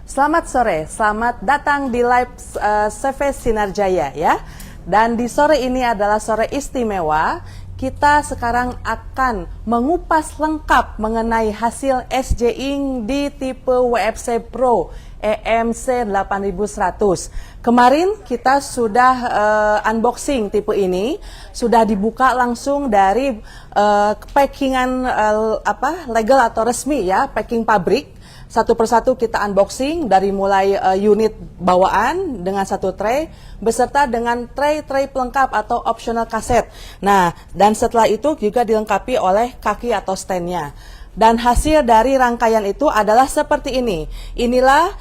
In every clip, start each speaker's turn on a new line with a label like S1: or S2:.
S1: Selamat sore, selamat datang di live CV Sinar Jaya ya. Dan di sore ini adalah sore istimewa. Kita sekarang akan mengupas lengkap mengenai hasil SJ-Ink di tipe WFC Pro EMC 8100. Kemarin kita sudah unboxing tipe ini, sudah dibuka langsung dari packingan legal atau resmi ya, packing pabrik. Satu persatu kita unboxing dari mulai unit bawaan dengan satu tray beserta dengan tray pelengkap atau optional kaset. Nah, dan setelah itu juga dilengkapi oleh kaki atau standnya. Dan hasil dari rangkaian itu adalah seperti ini. Inilah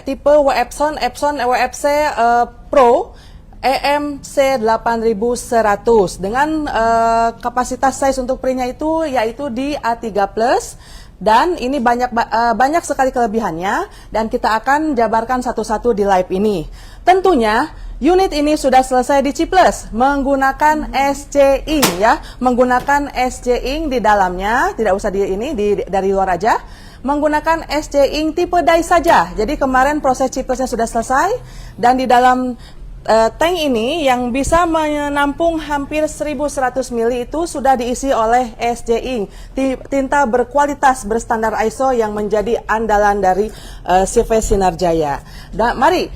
S1: tipe Epson WFC Pro EMC 8100 dengan kapasitas size untuk printnya itu yaitu di A3+. Dan ini banyak sekali kelebihannya dan kita akan jabarkan satu-satu di live ini. Tentunya unit ini sudah selesai diciples menggunakan SJ-Ink ya, menggunakan SJ-Ink di dalamnya, tidak usah dari luar aja. Menggunakan SJ-Ink tipe die saja. Jadi kemarin proses ciplesnya sudah selesai dan di dalam tank ini yang bisa menampung hampir 1100 ml itu sudah diisi oleh SJ-Ink, tinta berkualitas berstandar ISO yang menjadi andalan dari CV Sinar Jaya. Dan mari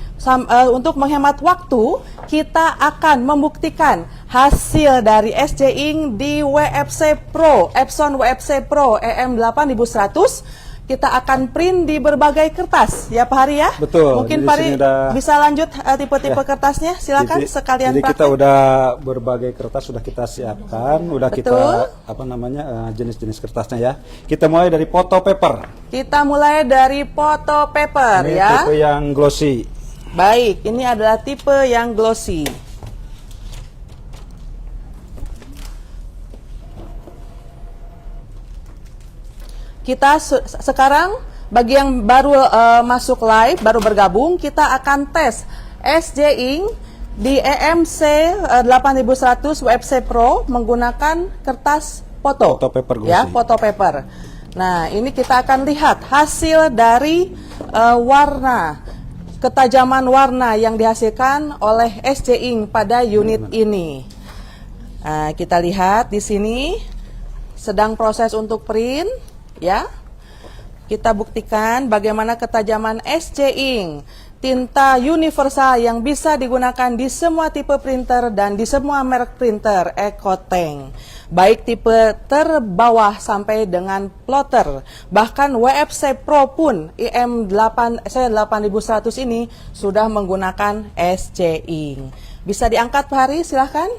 S1: untuk menghemat waktu kita akan membuktikan hasil dari SJ-Ink di WFC Pro, Epson WFC Pro EM8100. Kita akan print di berbagai kertas, ya Pak Hari ya?
S2: Betul.
S1: Mungkin Pak Hari bisa lanjut tipe-tipe kertasnya, silakan sekalian
S2: jadi
S1: praktek.
S2: kita udah berbagai kertas sudah kita siapkan, udah
S1: Betul.
S2: kita jenis-jenis kertasnya ya. Kita mulai dari photo paper.
S1: Kita mulai dari photo paper
S2: Ini
S1: ya.
S2: tipe yang glossy.
S1: Baik, ini adalah tipe yang glossy. Kita sekarang bagi yang baru masuk live, baru bergabung, kita akan tes SJ-Ink di EMC 8100 WFC Pro menggunakan kertas foto.
S2: Photo paper glossy.
S1: Ya, photo paper. Nah, ini kita akan lihat hasil dari warna, ketajaman warna yang dihasilkan oleh SJ-Ink pada unit ini. Nah, kita lihat di sini sedang proses untuk print. Ya, kita buktikan bagaimana ketajaman SJ-Ink, tinta universal yang bisa digunakan di semua tipe printer dan di semua merek printer EcoTank, baik tipe terbawah sampai dengan plotter. Bahkan WFC Pro pun EM8100 ini sudah menggunakan SJ-Ink. Bisa diangkat Pak Hari, silahkan.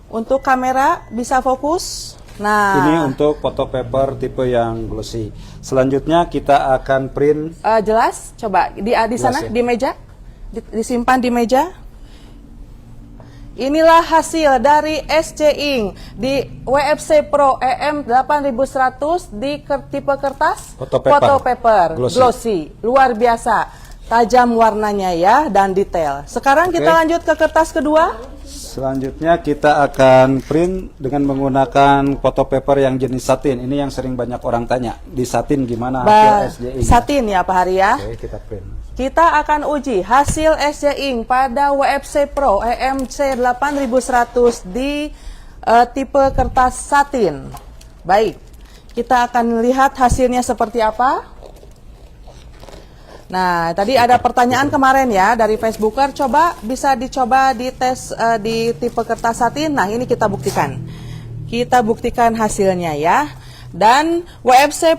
S1: Untuk kamera bisa fokus. Nah,
S2: ini untuk photo paper tipe yang glossy. Selanjutnya kita akan print.
S1: Jelas? Coba di sana
S2: ya?
S1: di meja, disimpan di meja. Inilah hasil dari SJ-Ink di WFC Pro EM8100 di tipe kertas
S2: Photo
S1: paper glossy. Luar biasa, tajam warnanya ya dan detail. Sekarang kita lanjut ke kertas kedua.
S2: Selanjutnya kita akan print dengan menggunakan photo paper yang jenis satin. Ini yang sering banyak orang tanya. Di satin gimana hasil SJ-Ink?
S1: Satin ya Pak Hari ya.
S2: Oke, kita print.
S1: Kita akan uji hasil SJ-Ink pada WFC Pro EMC 8100 di tipe kertas satin. Baik, kita akan lihat hasilnya seperti apa. Nah, tadi ada pertanyaan kemarin ya dari Facebooker, bisa dicoba dites di tipe kertas satin. Nah, ini kita buktikan. Kita buktikan hasilnya ya. Dan WFC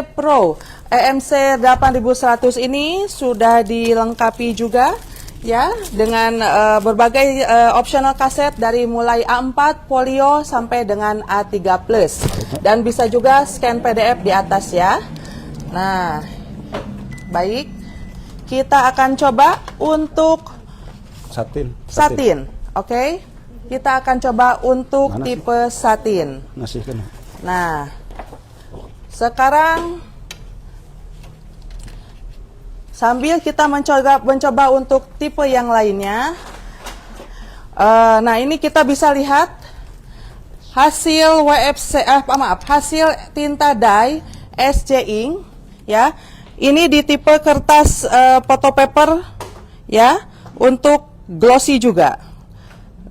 S1: Pro EMC 8100 ini sudah dilengkapi juga ya dengan berbagai optional kaset dari mulai A4, folio sampai dengan A3+. Dan bisa juga scan PDF di atas ya. Nah, baik, kita akan coba untuk satin. Oke, kita akan coba untuk tipe satin. Nah, sekarang sambil kita mencoba untuk tipe yang lainnya. Nah, ini kita bisa lihat hasil hasil tinta dye SJ Ink ya. Ini di tipe kertas photo paper ya, untuk glossy juga.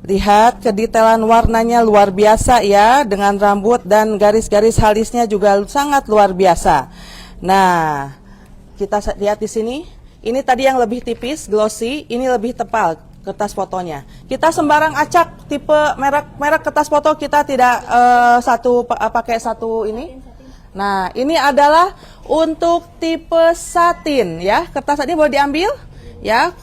S1: Lihat kedetailan warnanya luar biasa ya, dengan rambut dan garis-garis halisnya juga sangat luar biasa. Nah, kita lihat di sini. Ini tadi yang lebih tipis, glossy, ini lebih tebal kertas fotonya. Kita sembarang acak tipe merek kertas foto, kita tidak pakai satu ini. Nah, ini adalah untuk tipe satin ya. Kertas ini boleh diambil ya.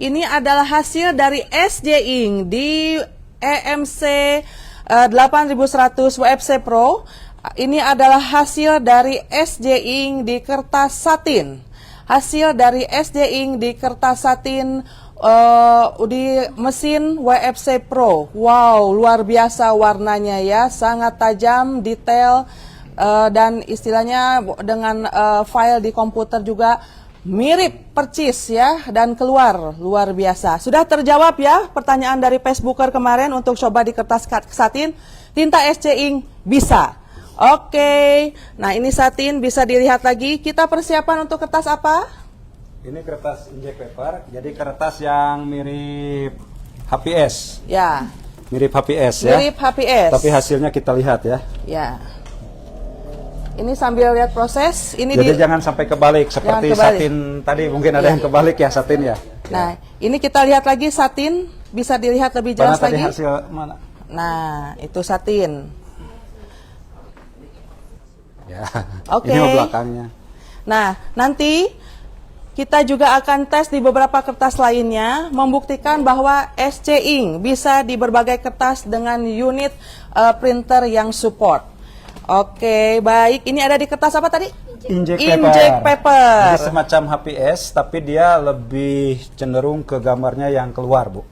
S1: Ini adalah hasil dari SJ Ink di EMC 8100 WFC Pro. Ini adalah hasil dari SJ Ink di kertas satin. Hasil dari SJ Ink di kertas satin di mesin WFC Pro. Wow, luar biasa warnanya ya, sangat tajam, detail, dan istilahnya dengan file di komputer juga mirip percis ya, dan keluar luar biasa. Sudah terjawab ya pertanyaan dari Facebooker kemarin untuk coba di kertas satin, tinta SJ Ink bisa. Oke, nah ini satin bisa dilihat lagi. Kita persiapan untuk kertas apa?
S2: Ini kertas injek paper, jadi kertas yang mirip HPS.
S1: Ya.
S2: Mirip HPS ya.
S1: Mirip HPS.
S2: Tapi hasilnya kita lihat ya.
S1: Ya. Ini sambil lihat proses. Ini
S2: jadi jangan sampai kebalik seperti satin tadi, mungkin ada yang kebalik ya satin ya.
S1: Nah, ini kita lihat lagi satin, bisa dilihat lebih jelas lagi.
S2: Hasil mana?
S1: Nah, itu satin.
S2: Ya.
S1: Oke.
S2: Ini belakangnya.
S1: Nah, nanti kita juga akan tes di beberapa kertas lainnya, membuktikan bahwa SJ Ink bisa di berbagai kertas dengan unit printer yang support. Oke, baik. Ini ada di kertas apa tadi?
S2: Inject
S1: paper.
S2: Jadi semacam HPS, tapi dia lebih cenderung ke gambarnya yang keluar, Bu.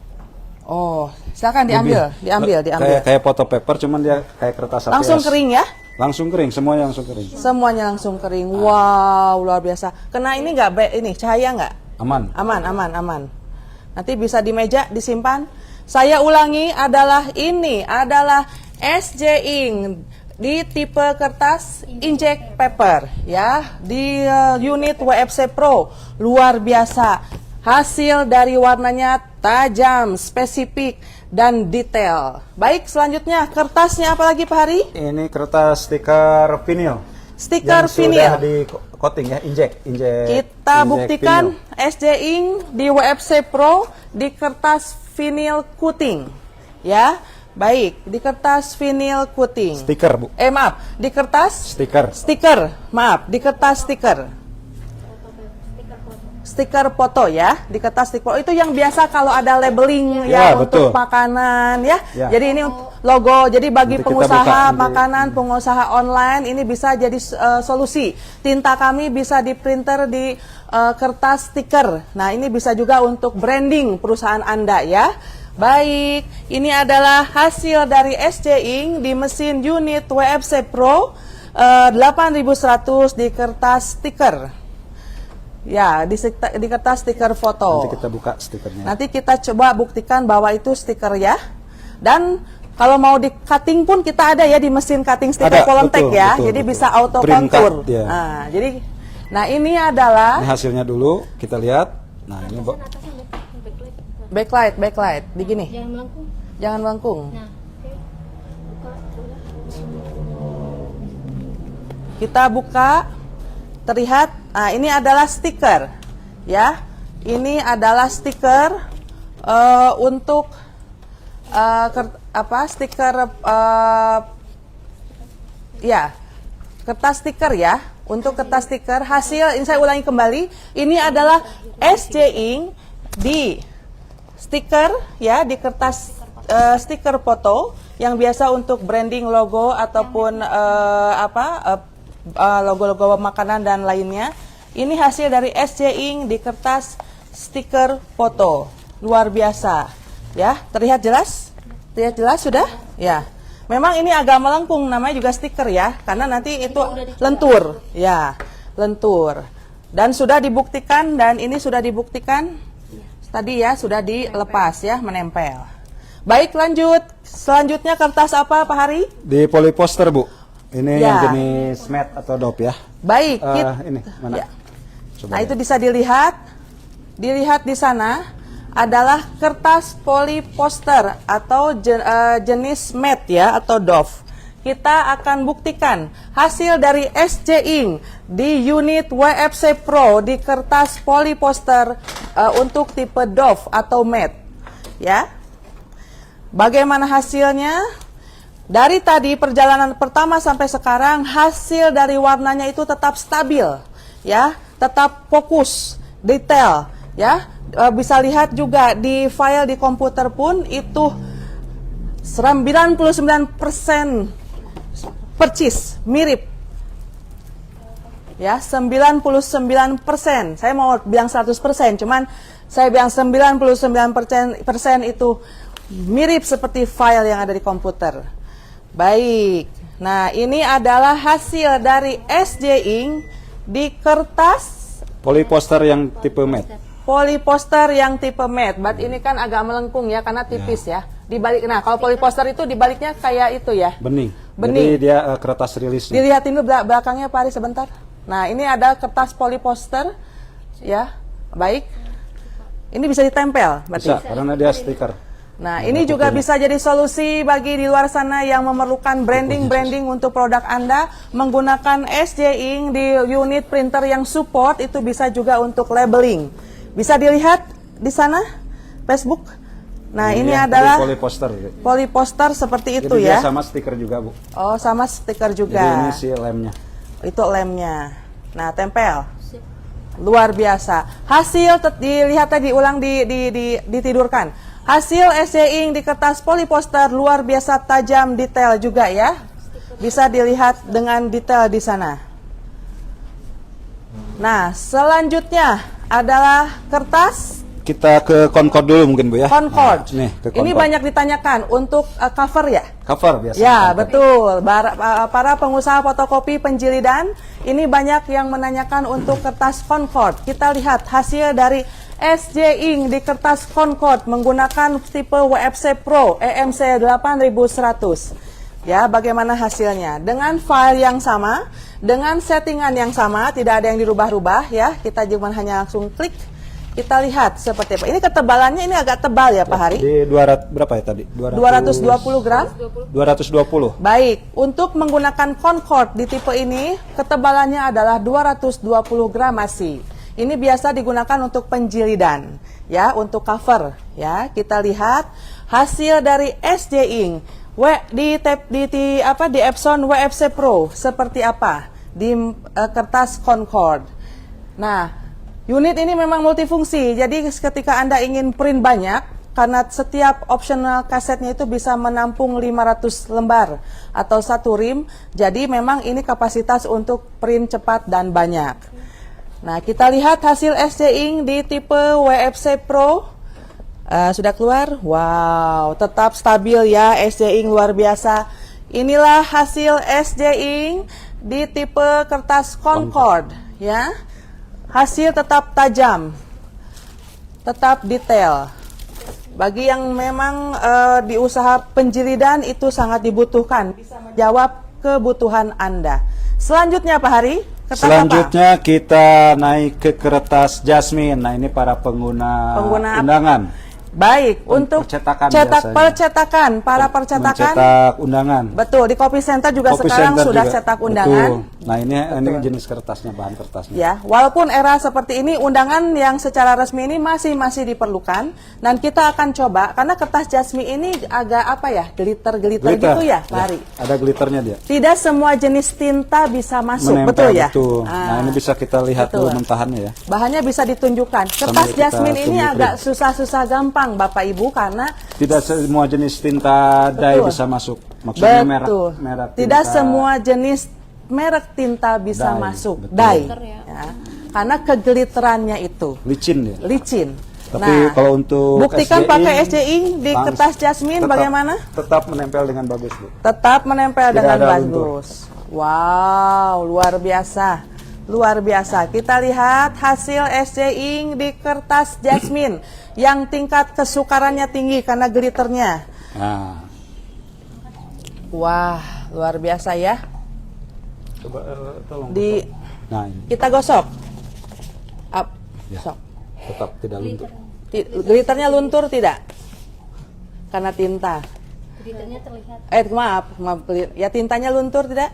S1: Oh, silakan diambil.
S2: Kayak foto paper, cuman dia kayak kertas HPS.
S1: Langsung kering ya?
S2: Langsung kering, semuanya langsung kering.
S1: Semuanya langsung kering. Wow, luar biasa. Kena ini nggak? Ini cahaya nggak?
S2: Aman.
S1: Aman. Nanti bisa di meja disimpan. Saya ulangi, ini adalah SJ Ink di tipe kertas inject paper ya, di unit WFC Pro. Luar biasa. Hasil dari warnanya tajam, spesifik, dan detail. Baik, selanjutnya kertasnya apa lagi Pak Hari?
S2: Ini kertas stiker vinil.
S1: Stiker
S2: yang
S1: vinil.
S2: Sudah di coating ya, injek.
S1: Kita buktikan SJ Ink di WFC Pro di kertas vinil coating. Ya, baik, di kertas vinil coating.
S2: Stiker, Bu.
S1: Maaf, di kertas
S2: stiker.
S1: Di kertas stiker. Stiker foto ya, di kertas stiker foto. Itu yang biasa kalau ada labeling ya, untuk makanan ya. Jadi ini logo. Jadi bagi pengusaha makanan, pengusaha online, ini bisa jadi solusi. Tinta kami bisa di printer di kertas stiker. Nah, ini bisa juga untuk branding perusahaan Anda ya. Baik, ini adalah hasil dari SJ Ink di mesin unit WFC Pro 8100 di kertas stiker. Ya, di kertas stiker foto.
S2: Nanti kita buka stikernya.
S1: Nanti kita coba buktikan bahwa itu stiker ya. Dan kalau mau di cutting pun kita ada ya di mesin cutting stiker Polontech ya. Jadi bisa auto kontur.
S2: Ya.
S1: Nah, ini adalah
S2: ini hasilnya dulu, kita lihat. Nah, ini
S1: backlight, begini. Jangan melengkung.
S3: Nah,
S1: Kita buka. Terlihat, nah ini adalah stiker, ya. Ini adalah stiker untuk stiker ya, kertas stiker ya. Untuk kertas stiker hasil, ini saya ulangi kembali, ini adalah SJ Ink di stiker ya, di kertas stiker foto yang biasa untuk branding logo ataupun logo-logo makanan dan lainnya. Ini hasil dari SJ Ink di kertas stiker foto. Luar biasa. Ya, terlihat jelas? Terlihat jelas sudah? Ya. Memang ini agak melengkung, namanya juga stiker ya, karena nanti itu lentur. Ya, lentur. Dan sudah dibuktikan, tadi ya sudah dilepas ya, menempel. Baik, lanjut. Selanjutnya kertas apa Pak Hari?
S2: Di polyposter, Bu. Ini
S1: Ya.
S2: yang jenis matte atau dope ya.
S1: Baik,
S2: Ini mana?
S1: Ya.
S2: Coba
S1: Nah,
S2: ya.
S1: itu bisa dilihat. Dilihat di sana adalah kertas polyposter atau jenis matte ya atau doff. Kita akan buktikan hasil dari SJ Ink di unit WFC Pro di kertas polyposter untuk tipe doff atau matte. Ya. Bagaimana hasilnya? Dari tadi perjalanan pertama sampai sekarang hasil dari warnanya itu tetap stabil, ya, tetap fokus, detail, ya. Bisa lihat juga di file di komputer pun itu 99% percis, mirip. Ya, 99%. Saya mau bilang 100%, cuman saya bilang 99% itu mirip seperti file yang ada di komputer. Baik. Nah, ini adalah hasil dari SJ Ink di kertas
S2: Polyposter yang tipe matte.
S1: polyposter yang tipe matte. But ini kan agak melengkung ya karena tipis ya. Dibalik. Nah, kalau polyposter itu dibaliknya kayak itu ya.
S2: Bening.
S1: Bening.
S2: Jadi dia kertas rilisnya.
S1: Dilihatin dulu belakangnya Pak Ari sebentar. Nah, ini ada kertas polyposter ya. Baik. Ini bisa ditempel berarti.
S2: Bisa, karena dia stiker.
S1: Nah, ini juga bisa jadi solusi bagi di luar sana yang memerlukan branding untuk produk Anda. Menggunakan SJ Ink di unit printer yang support, itu bisa juga untuk labeling. Bisa dilihat di sana, Facebook. Nah, ini
S2: ya,
S1: adalah
S2: polyposter.
S1: polyposter seperti itu
S2: Jadi
S1: ya.
S2: dia sama stiker juga, Bu.
S1: Oh, sama stiker
S2: Jadi
S1: juga.
S2: ini si lemnya.
S1: Itu lemnya. Nah, tempel. Luar biasa. Hasil dilihat tadi ulang ditidurkan. Hasil SJ Ink di kertas polyposter luar biasa tajam, detail juga ya. Bisa dilihat dengan detail di sana. Nah, selanjutnya adalah kertas
S2: Kita ke Concord dulu mungkin, Bu ya.
S1: Concord.
S2: Nih, ke
S1: Ini
S2: Concord.
S1: banyak ditanyakan untuk cover ya.
S2: Cover biasa.
S1: Ya, betul. Para pengusaha fotokopi penjilidan, ini banyak yang menanyakan untuk kertas Concord. Kita lihat hasil dari SJ Ink di kertas Concord menggunakan tipe WFC Pro EMC 8100. Ya, bagaimana hasilnya? Dengan file yang sama, dengan settingan yang sama, tidak ada yang dirubah-rubah ya. Kita cuma hanya langsung klik. Kita lihat seperti apa. Ini ketebalannya ini agak tebal ya, Pak Hari.
S2: Di 200 berapa ya tadi?
S1: 220 gram.
S2: 220.
S1: Baik, untuk menggunakan Concord di tipe ini, ketebalannya adalah 220 gram masih. Ini biasa digunakan untuk penjilidan, ya, untuk cover, ya. Kita lihat hasil dari SJ Ink di Epson WFC Pro seperti apa di kertas Concord. Nah, unit ini memang multifungsi, jadi ketika Anda ingin print banyak, karena setiap optional kasetnya itu bisa menampung 500 lembar atau 1 rim, jadi memang ini kapasitas untuk print cepat dan banyak. Nah, kita lihat hasil SJ Ink di tipe WFC Pro. Sudah keluar? Wow, tetap stabil ya SJ Ink, luar biasa. Inilah hasil SJ Ink di tipe kertas Concord, ya. Hasil tetap tajam, tetap detail. Bagi yang memang di usaha penjilidan itu sangat dibutuhkan, bisa menjawab kebutuhan Anda. Selanjutnya Pak Hari, kertas
S2: Selanjutnya kita naik ke kertas Jasmine. Nah, ini para pengguna undangan.
S1: Baik, untuk
S2: Percetakan
S1: para percetakan.
S2: Mencetak undangan.
S1: Betul, di Copy Center juga
S2: Copy
S1: sekarang
S2: Center
S1: sudah
S2: juga.
S1: cetak undangan.
S2: Betul. Nah, ini jenis kertasnya, bahan kertasnya.
S1: Ya, walaupun era seperti ini, undangan yang secara resmi ini masih diperlukan, dan kita akan coba karena kertas Jasmine ini agak apa ya, glitter gitu ya, Pak Hari.
S2: Ada glitternya dia.
S1: Tidak semua jenis tinta bisa masuk,
S2: Menempel,
S1: betul ya?
S2: betul. Nah, ini bisa kita lihat
S1: betul.
S2: dulu mentahannya ya.
S1: Bahannya bisa ditunjukkan. Kertas
S2: Sambil kita
S1: Jasmine ini
S2: tunggu
S1: agak susah-susah gampang, Bapak Ibu, karena
S2: Tidak semua jenis tinta dye
S1: Betul.
S2: bisa masuk. Maksudnya
S1: betul.
S2: merek
S1: Tidak
S2: tinta
S1: semua jenis merek tinta bisa
S2: dye,
S1: masuk
S2: betul.
S1: dye, ya. Karena keglitterannya itu
S2: licin dia.
S1: licin.
S2: Tapi kalau untuk
S1: buktikan
S2: SJ
S1: pakai
S2: Ink,
S1: SJ Ink di kertas Jasmine bagaimana?
S2: Tetap menempel dengan bagus, Bu.
S1: Tetap menempel
S2: Tidak
S1: dengan
S2: ada
S1: bagus. Wow, luar biasa. luar biasa. Kita lihat hasil SJ Ink di kertas jasmine yang tingkat kesukarannya tinggi karena glitternya.
S2: Nah,
S1: Wah, luar biasa ya.
S2: coba tolong. Nah, ini
S1: Kita gosok. Up.
S2: Ya.
S1: Sok.
S2: tetap tidak luntur.
S1: Glitternya luntur tidak? Karena tinta.
S3: Glitternya terlihat.
S1: Maaf, ya tintanya luntur tidak?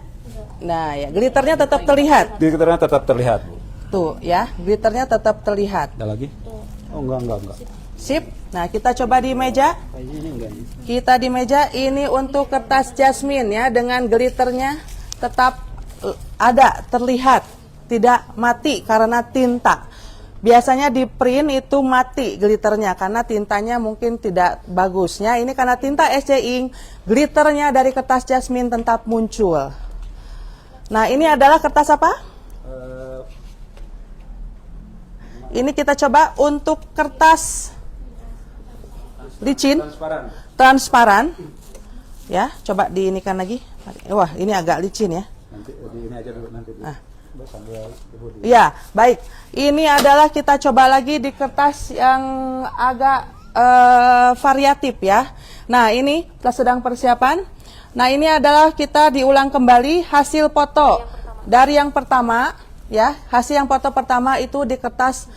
S1: Nah, ya glitternya tetap terlihat.
S2: Glitternya tetap terlihat, Bu.
S1: Tuh, ya, glitternya tetap terlihat.
S2: Ada lagi? Oh, enggak.
S1: Sip. Nah, kita coba di meja.
S2: Kayaknya ini enggak nih.
S1: Kita di meja ini untuk kertas jasmine ya, dengan glitternya tetap ada, terlihat, tidak mati karena tinta. Biasanya di print itu mati glitternya karena tintanya mungkin tidak bagusnya. Ini karena tinta SJ Ink, glitternya dari kertas jasmine tetap muncul. Nah, ini adalah kertas apa? Ini kita coba untuk kertas licin, transparan. Ya, coba diinikan lagi. Wah, ini agak licin ya.
S2: Nanti ini aja dulu nanti.
S1: Nah. Ya, baik. Ini adalah kita coba lagi di kertas yang agak variatif ya. Nah, ini kita sedang persiapan. Nah, ini adalah kita diulang kembali hasil foto dari yang pertama ya. Hasil yang foto pertama itu di kertas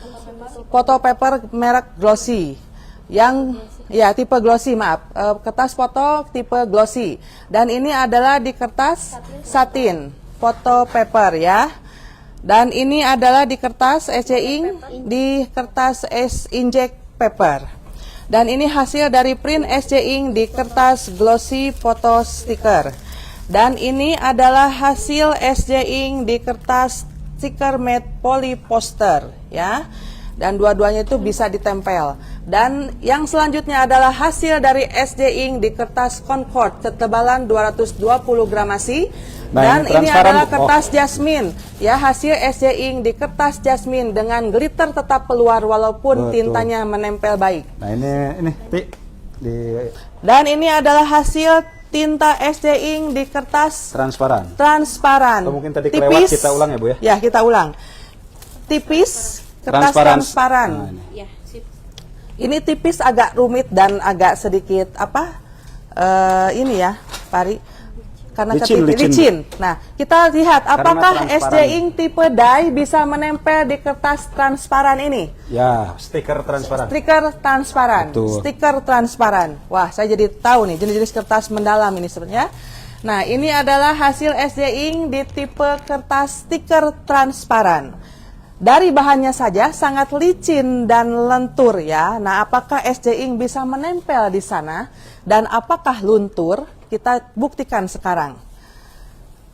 S1: foto paper merek Glossy. Yang ya tipe glossy, maaf. Kertas foto tipe glossy. Dan ini adalah di kertas satin foto paper ya. Dan ini adalah di kertas SJ Ink, di kertas inkjet paper. Dan ini hasil dari print SJ Ink di kertas glossy photo sticker. Dan ini adalah hasil SJ Ink di kertas sticker matte poly poster ya. Dan dua-duanya itu bisa ditempel. Dan yang selanjutnya adalah hasil dari SJ Ink di kertas Concord ketebalan 220 gramasi.
S2: Nah,
S1: Dan ini
S2: transparan,
S1: adalah
S2: Bu.
S1: kertas jasmine ya, hasil SJ Ink di kertas jasmine dengan glitter tetap keluar walaupun
S2: Betul.
S1: tintanya menempel baik.
S2: Nah, ini
S1: Dan ini adalah hasil tinta SJ Ink di kertas
S2: transparan.
S1: transparan.
S2: Atau mungkin tadi kelewat, kita ulang ya, Bu ya?
S1: Ya, kita ulang. Tipis, kertas transparan.
S2: Nah, ini.
S3: Ya, sip.
S1: Ini tipis, agak rumit dan agak sedikit apa? Ini ya, Pari. Karena licin. Nah, kita lihat apakah SJ Ink tipe die bisa menempel di kertas transparan ini.
S2: Ya, stiker transparan.
S1: Stiker transparan.
S2: Betul.
S1: Stiker transparan. Wah, saya jadi tahu nih jenis-jenis kertas mendalam ini sebenarnya. Nah, ini adalah hasil SJ Ink di tipe kertas stiker transparan. Dari bahannya saja sangat licin dan lentur ya. Nah, apakah SJ Ink bisa menempel di sana dan apakah luntur? Kita buktikan sekarang.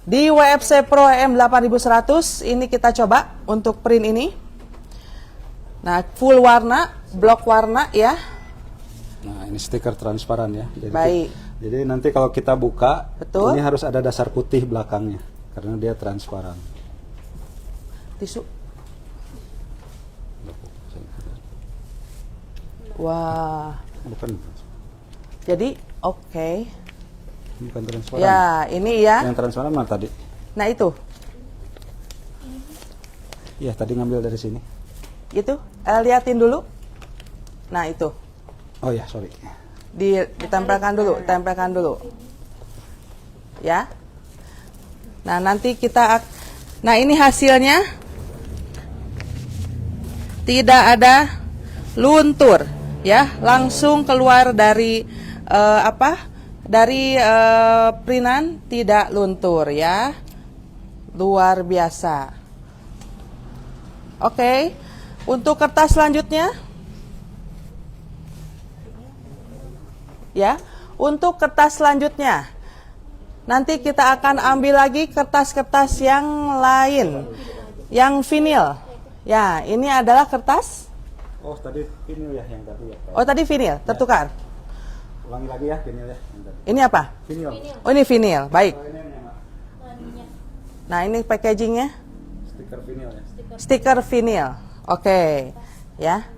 S1: Di WFC Pro M8100 ini kita coba untuk print ini. Nah, full warna, blok warna ya.
S2: Nah, ini stiker transparan ya.
S1: Baik.
S2: Jadi nanti kalau kita buka,
S1: Betul.
S2: ini harus ada dasar putih belakangnya karena dia transparan.
S1: Tisu. Wah.
S2: Bukan.
S1: Jadi, oke.
S2: Bukan transparan.
S1: Ya, ini ya.
S2: Yang transparan mana tadi?
S1: Nah, itu.
S2: Iya, tadi ngambil dari sini.
S1: Itu. Liatin dulu. Nah, itu.
S2: Oh ya, sorry.
S1: Ditempelkan dulu, tempelkan dulu. Ya. Nah, nanti kita nah, ini hasilnya. Tidak ada luntur, ya. Langsung keluar dari Dari printan tidak luntur ya. Luar biasa. Oke. Untuk kertas selanjutnya. Ya, untuk kertas selanjutnya nanti kita akan ambil lagi kertas-kertas yang lain, yang vinil. Ya, ini adalah kertas.
S2: Oh, tadi vinil ya yang tadi ya.
S1: Oh, tadi vinil, tertukar.
S2: Ulangi lagi ya vinil ya.
S1: Ini apa?
S2: Vinil.
S1: Oh, ini vinil, baik.
S2: Oh, ini yang
S1: Nah, ini packagingnya.
S2: stiker vinil ya.
S1: Stiker vinil. Oke. Ya.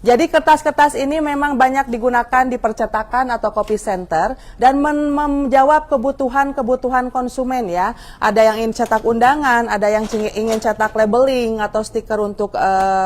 S1: Jadi kertas-kertas ini memang banyak digunakan di percetakan atau copy center dan menjawab kebutuhan konsumen ya. Ada yang ingin cetak undangan, ada yang ingin cetak labeling atau stiker untuk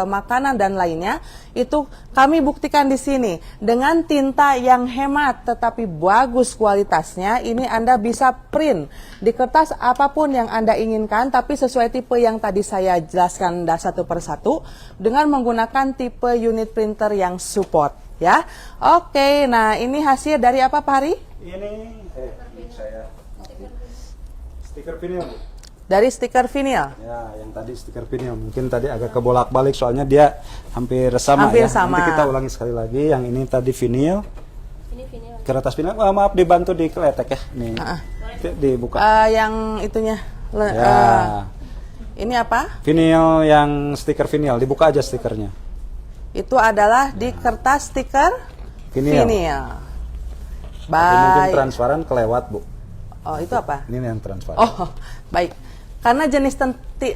S1: makanan dan lainnya. Itu kami buktikan di sini dengan tinta yang hemat tetapi bagus kualitasnya. Ini Anda bisa print di kertas apapun yang Anda inginkan, tapi sesuai tipe yang tadi saya jelaskan satu persatu dengan menggunakan tipe unit printer yang support ya. Oke, nah ini hasil dari apa Pak Hari?
S2: Ini saya stiker vinyl.
S1: Dari stiker vinyl.
S2: Ya, yang tadi stiker vinyl mungkin tadi agak kebolak-balik soalnya dia hampir sama
S1: Hampir
S2: ya.
S1: sama.
S2: Nanti kita ulangi sekali lagi. Yang ini tadi vinyl.
S3: Ini vinyl.
S2: Kertas vinyl. Maaf dibantu dikeletek ya. Nih. Dibuka.
S1: Yang itunya.
S2: Ya.
S1: Ini apa?
S2: Vinyl yang stiker vinyl. Dibuka aja stikernya.
S1: Itu adalah di kertas stiker
S2: Vinyl. Tapi mungkin
S1: Baik.
S2: transparan kelewat, Bu.
S1: Oh, itu apa?
S2: Ini yang transparan.
S1: Oh, baik. Karena jenis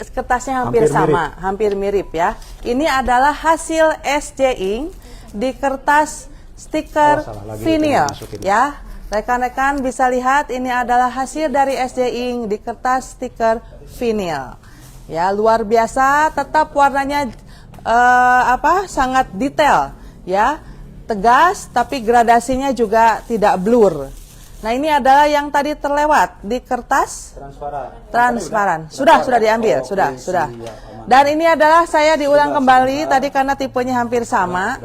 S1: kertasnya hampir sama, hampir mirip ya. Ini adalah hasil SJ Ink di kertas stiker
S2: salah lagi,
S1: vinyl
S2: itu masukin.
S1: ya. Rekan-rekan bisa lihat ini adalah hasil dari SJ Ink di kertas stiker vinyl. Ya, luar biasa, tetap warnanya sangat detail ya. Tegas tapi gradasinya juga tidak blur. Nah, ini adalah yang tadi terlewat di kertas transparan. Sudah diambil, sudah. Dan ini adalah saya diulang kembali tadi karena tipenya hampir sama.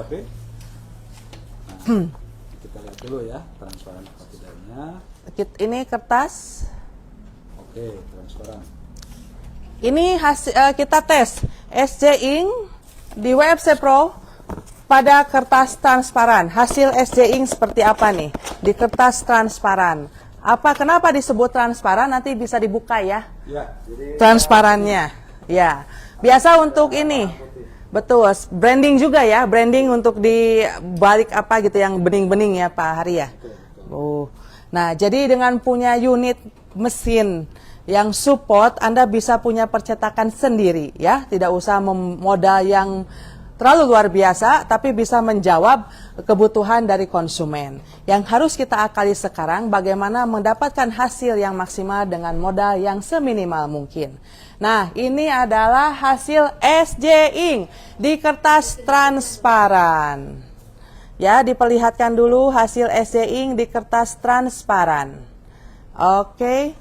S2: Kita lihat dulu ya, transparan apa tidaknya.
S1: Ini kertas.
S2: Oke, transparan.
S1: Ini hasil kita tes SJ Ink di WFC Pro pada kertas transparan. Hasil SJ Ink seperti apa nih di kertas transparan? Kenapa disebut transparan? Nanti bisa dibuka ya.
S2: Ya, jadi
S1: Transparannya. Ya. Biasa untuk ini. Betul, branding juga ya, branding untuk di balik apa gitu yang bening-bening ya Pak Hari ya. Oh. Nah, jadi dengan punya unit mesin yang support, Anda bisa punya percetakan sendiri ya, tidak usah modal yang terlalu luar biasa, tapi bisa menjawab kebutuhan dari konsumen. Yang harus kita akali sekarang bagaimana mendapatkan hasil yang maksimal dengan modal yang seminimal mungkin. Nah, ini adalah hasil SJ Ink di kertas transparan. Ya, diperlihatkan dulu hasil SJ Ink di kertas transparan. Oke.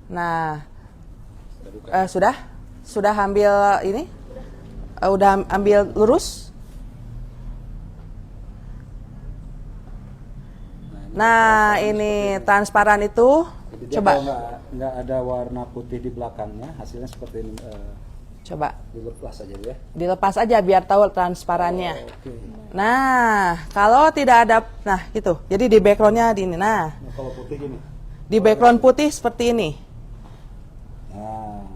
S1: Nah, sudah ambil ini? Udah ambil lurus? Nah, ini transparan itu.
S2: jadi dia
S1: Coba.
S2: kalau nggak ada warna putih di belakangnya, hasilnya seperti ini.
S1: Coba.
S2: Dilepas aja ya.
S1: Dilepas aja biar tahu transparannya.
S2: Oke.
S1: Nah, kalau tidak ada, nah gitu. Jadi di backgroundnya di ini. Nah,
S2: Nah, kalau putih gini.
S1: di background putih seperti ini.
S2: Nah,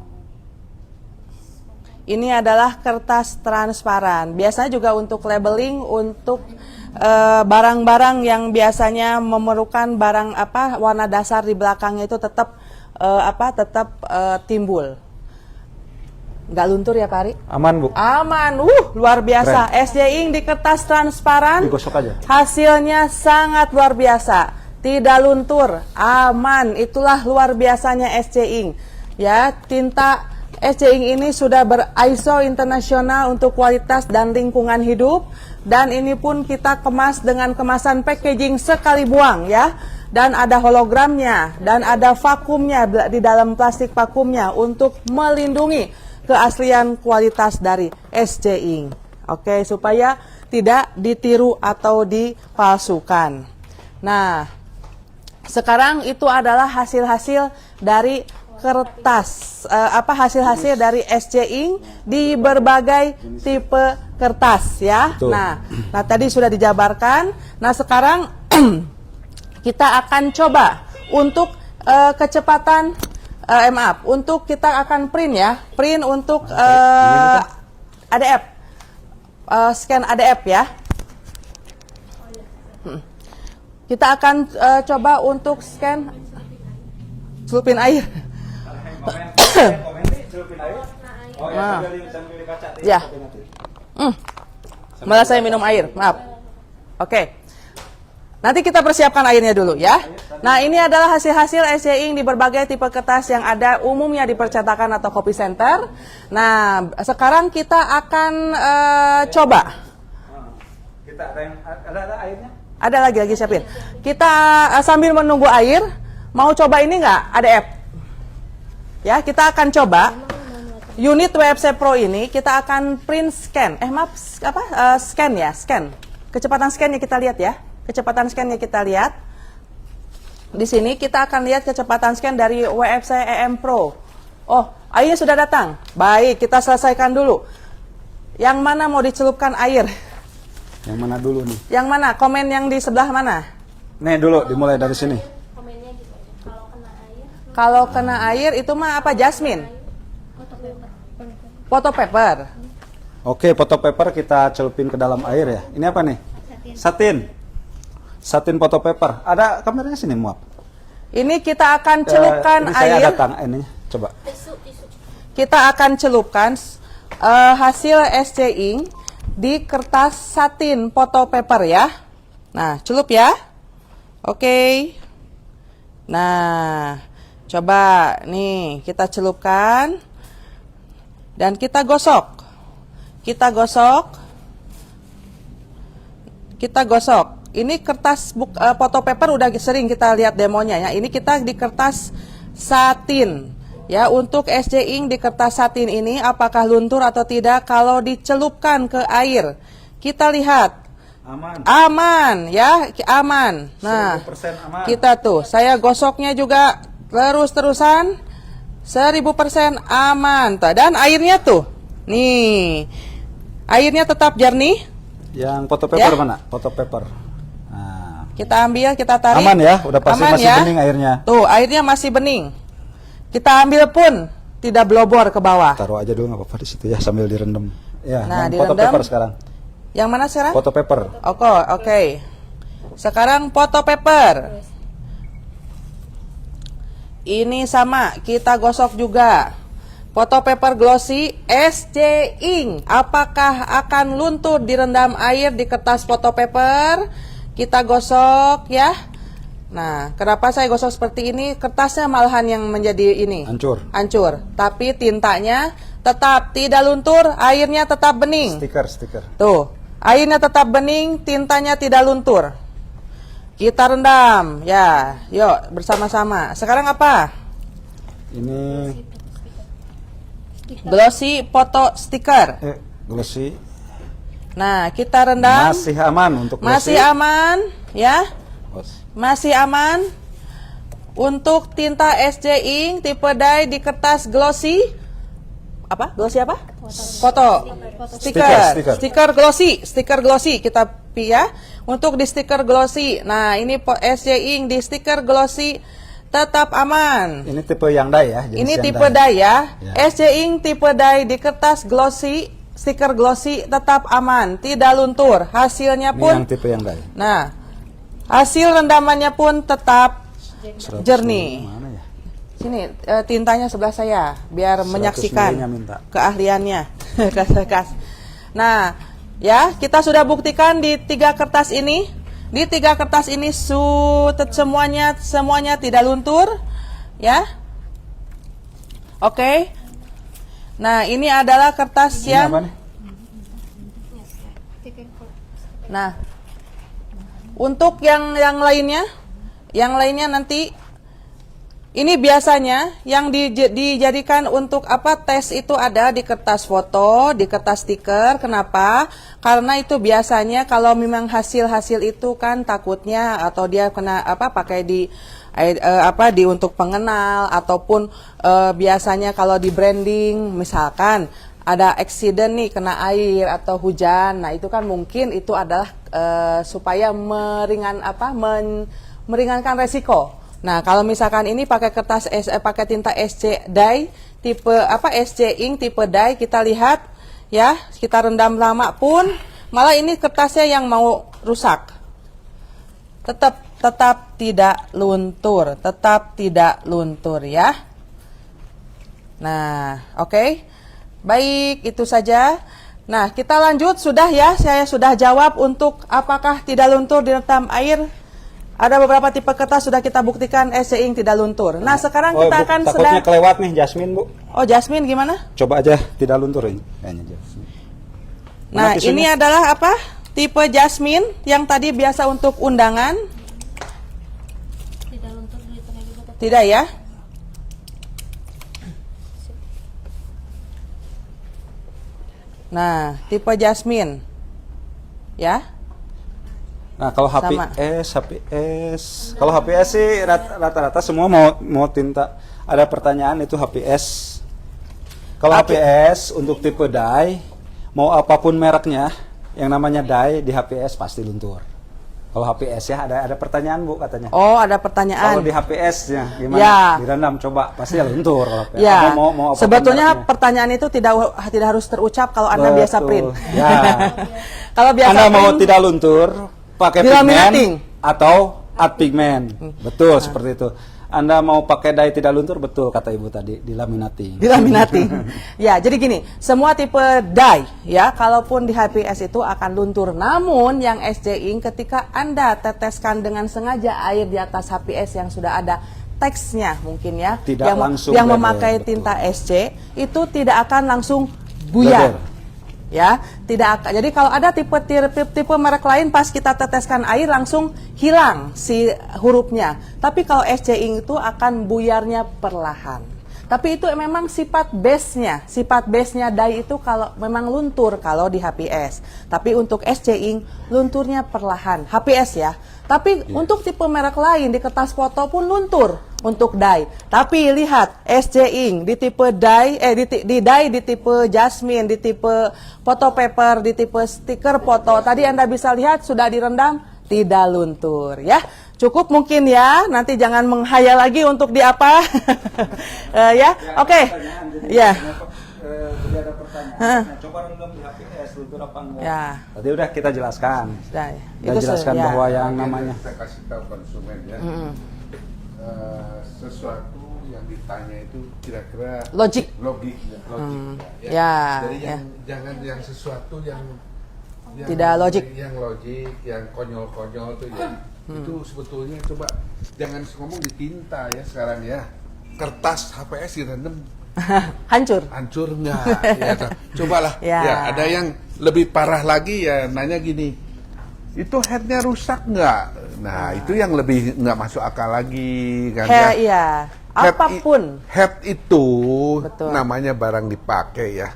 S1: Ini adalah kertas transparan. Biasanya juga untuk labeling, untuk barang-barang yang biasanya memerlukan barang warna dasar di belakangnya itu tetap timbul. Nggak luntur ya Pak Ari?
S2: aman Bu.
S1: Aman, luar biasa. SJ Ink di kertas transparan.
S2: Digosok aja.
S1: Hasilnya sangat luar biasa. Tidak luntur, aman. Itulah luar biasanya SJ Ink. Ya, tinta SJ Ink ini sudah ber-ISO internasional untuk kualitas dan lingkungan hidup, dan ini pun kita kemas dengan kemasan packaging sekali buang ya, dan ada hologramnya dan ada vakumnya di dalam plastik vakumnya untuk melindungi keaslian kualitas dari SJ Ink. Oke, supaya tidak ditiru atau dipalsukan. Nah, sekarang itu adalah hasil-hasil dari kertas, hasil-hasil dari SJ Ink di berbagai tipe kertas ya.
S2: Betul.
S1: Nah, tadi sudah dijabarkan. Nah, sekarang kita akan coba untuk kecepatan untuk kita akan print ya, print untuk ADF, scan ADF ya. Kita akan coba untuk scan, celupin air. Ya. Malah saya minum air, maaf. Oke. Nanti kita persiapkan airnya dulu ya. Nah, ini adalah hasil-hasil SC Ink di berbagai tipe kertas yang ada umumnya di percetakan atau copy center. Nah, sekarang kita akan coba.
S2: Kita ada airnya?
S1: Ada lagi siapin. Kita sambil menunggu air, mau coba ini nggak? Ada app. Ya, kita akan coba. Unit WFC Pro ini kita akan print scan. Scan ya, scan. Kecepatan scan-nya kita lihat ya. Kecepatan scan-nya kita lihat. Di sini kita akan lihat kecepatan scan dari WFC EM Pro. Oh, airnya sudah datang. Baik, kita selesaikan dulu. Yang mana mau dicelupkan air?
S2: Yang mana dulu nih?
S1: Yang mana? Komen yang di sebelah mana?
S2: Nih dulu, dimulai dari sini.
S3: Komennya gitu aja. Kalau kena air,
S1: Kalau kena air itu mah apa? Jasmine?
S3: foto paper.
S1: Foto paper.
S2: Oke, foto paper kita celupin ke dalam air ya. Ini apa nih? Satin. Satin foto paper. Ada kameranya sini, muap.
S1: Ini kita akan celupkan
S2: ini saya
S1: air.
S2: ada ininya. Coba.
S3: Tisu.
S1: Kita akan celupkan hasil SC Ink di kertas satin foto paper ya. Nah, celup ya. Oke. Nah, coba nih kita celupkan dan kita gosok. Kita gosok. Ini kertas foto paper udah sering kita lihat demonya ya. Ini kita di kertas satin. Ya, untuk SC Ink di kertas satin ini apakah luntur atau tidak kalau dicelupkan ke air? Kita lihat. Aman ya, aman. Nah,
S2: 1000% aman.
S1: kita tuh, saya gosoknya juga terus-terusan 1000% aman. Dan airnya tuh, nih, airnya tetap jernih.
S2: Yang foto paper
S1: Ya.
S2: mana? Foto paper. Nah,
S1: Kita ambil, kita tarik.
S2: aman ya, udah pasti
S1: Aman
S2: masih
S1: ya.
S2: bening airnya.
S1: Tuh, airnya masih bening. Kita ambil pun tidak blobor ke bawah.
S2: Taruh aja dulu nggak apa-apa di situ ya sambil direndam. Ya,
S1: Nah,
S2: yang foto
S1: direndam.
S2: paper sekarang.
S1: Yang mana sekarang?
S2: Foto paper.
S1: Oke. Sekarang foto paper. Ini sama, kita gosok juga. Foto paper glossy SC Ink. Apakah akan luntur direndam air di kertas foto paper? Kita gosok ya. Nah, kenapa saya gosok seperti ini? Kertasnya malahan yang menjadi ini. Hancur. Tapi tintanya tetap tidak luntur, airnya tetap bening.
S2: Stiker.
S1: Tuh, airnya tetap bening, tintanya tidak luntur. Kita rendam, ya. Yuk, bersama-sama. Sekarang apa?
S2: Ini
S1: Glossy foto stiker.
S2: glossy.
S1: Nah, kita rendam.
S2: Masih aman untuk glossy.
S1: Masih aman, ya.
S2: Bos.
S1: Masih aman. Untuk tinta SC Ink tipe dye di kertas glossy. Apa? Glossy apa? Foto. Stiker glossy. Stiker glossy kita ya. Untuk di stiker glossy. Nah, ini SC Ink di stiker glossy tetap aman.
S2: Ini tipe yang dye ya.
S1: Ini tipe dye ya. SC Ink tipe dye di kertas glossy, stiker glossy tetap aman, tidak luntur. Hasilnya
S2: Ini
S1: pun
S2: yang tipe yang dye.
S1: Nah, hasil rendamannya pun tetap jernih.
S2: Mana ya?
S1: Sini tintanya sebelah saya biar
S2: 100
S1: menyaksikan
S2: milinya minta.
S1: keahliannya. Nah, ya, kita sudah buktikan di 3 kertas ini. Di 3 kertas ini semuanya tidak luntur, ya. Oke. Nah, ini adalah kertas
S2: Ini
S1: yang
S2: apa nih?
S1: Nah, untuk yang lainnya nanti ini biasanya yang dijadikan untuk apa tes itu ada di kertas foto, di kertas stiker. Kenapa? Karena itu biasanya kalau memang hasil itu kan takutnya atau dia kena pakai di untuk pengenal ataupun biasanya kalau di branding misalkan ada accident nih kena air atau hujan. Nah, itu kan mungkin itu adalah supaya meringankan resiko. Nah, kalau misalkan ini pakai pakai tinta SC dye tipe SC Ink tipe dye, kita lihat ya, kita rendam lama pun malah ini kertasnya yang mau rusak. Tetap tidak luntur ya. Nah, oke. Baik, itu saja. Nah, kita lanjut sudah ya. Saya sudah jawab untuk apakah tidak luntur direndam air. Ada beberapa tipe kertas sudah kita buktikan SC Ink tidak luntur. Nah, sekarang
S2: Oh,
S1: kita
S2: Bu,
S1: akan
S2: takutnya
S1: sedang.
S2: kelewat nih Jasmine, Bu.
S1: Oh, Jasmine gimana?
S2: Coba aja tidak luntur ini. Kayaknya Jasmine.
S1: Nah,
S2: Mana tisunya?
S1: ini adalah apa? Tipe Jasmine yang tadi biasa untuk undangan.
S3: Tidak luntur di tenaga fotokopi.
S1: Tidak ya? Nah, tipe Jasmine. Ya.
S2: Nah, kalau HPS, kalau HPS sih rata-rata semua mau tinta. Ada pertanyaan itu HPS. Kalau HPS untuk tipe dye, mau apapun mereknya, yang namanya dye di HPS pasti luntur. Kalau HPS ya ada pertanyaan Bu katanya.
S1: Oh, ada
S2: Kalau
S1: pertanyaan.
S2: di HPS-nya gimana?
S1: Ya.
S2: Direndam coba pasti luntur kalau HPS.
S1: Ya,
S2: Apa mau apapun
S1: sebetulnya
S2: mereknya.
S1: pertanyaan itu tidak harus terucap kalau Anda biasa
S2: Betul.
S1: print.
S2: Ya.
S1: Kalau biasa
S2: Anda mau
S1: print,
S2: tidak luntur, pakai
S1: Dilaminating.
S2: pigmen atau art pigment. Betul seperti itu. Anda mau pakai dye tidak luntur, betul kata Ibu tadi, dilaminating.
S1: dilaminating. Ya, jadi gini, semua tipe dye ya, kalaupun di HPS itu akan luntur. Namun yang SC Ink ketika Anda teteskan dengan sengaja air di atas HPS yang sudah ada teksnya mungkin ya,
S2: Tidak
S1: yang,
S2: langsung
S1: yang
S2: bledel,
S1: memakai
S2: betul.
S1: tinta SC itu tidak akan langsung buyar.
S2: Bledel.
S1: Ya, tidak akan. Jadi kalau ada tipe merek lain pas kita teteskan air langsung hilang si hurufnya. Tapi kalau SC Ink itu akan buyarnya perlahan. Tapi itu memang sifat base-nya dye itu kalau memang luntur kalau di HPS. Tapi untuk SC Ink lunturnya perlahan. HPS ya. Tapi untuk tipe merek lain di kertas foto pun luntur untuk dye. Tapi lihat SC Ink di tipe dye di dye di tipe Jasmine, di tipe photo paper, di tipe stiker foto. Tadi Anda bisa lihat sudah direndam tidak luntur ya. Cukup mungkin ya. Nanti jangan menghayal lagi untuk di apa. Ya. Oke. Ya.
S2: Jadi ada pertanyaan. Coba rendam di HPS luntur apa enggak?
S1: Ya.
S2: Tadi udah kita jelaskan.
S1: Dye.
S2: Kita jelaskan
S1: ya.
S2: bahwa yang namanya
S4: Kita kasih tahu konsumen ya. Sesuatu yang ditanya itu kira-kira
S1: Logik.
S4: logik
S1: Ya,
S4: Jadi
S1: ya.
S4: jangan yang sesuatu yang
S1: Tidak logik.
S4: yang logik, yang konyol-konyol tuh ya. Itu sebetulnya coba jangan ngomong di tinta ya sekarang ya. Kertas HPS direndam
S1: Hancur.
S4: hancur enggak? Ya, cobalah.
S1: Ya.
S4: Ya, ada yang lebih parah lagi ya nanya gini. Itu headnya rusak nggak? Nah, itu yang lebih nggak masuk akal lagi kan ya.
S1: Iya. Apapun.
S4: Head itu
S1: Betul.
S4: namanya barang dipakai ya.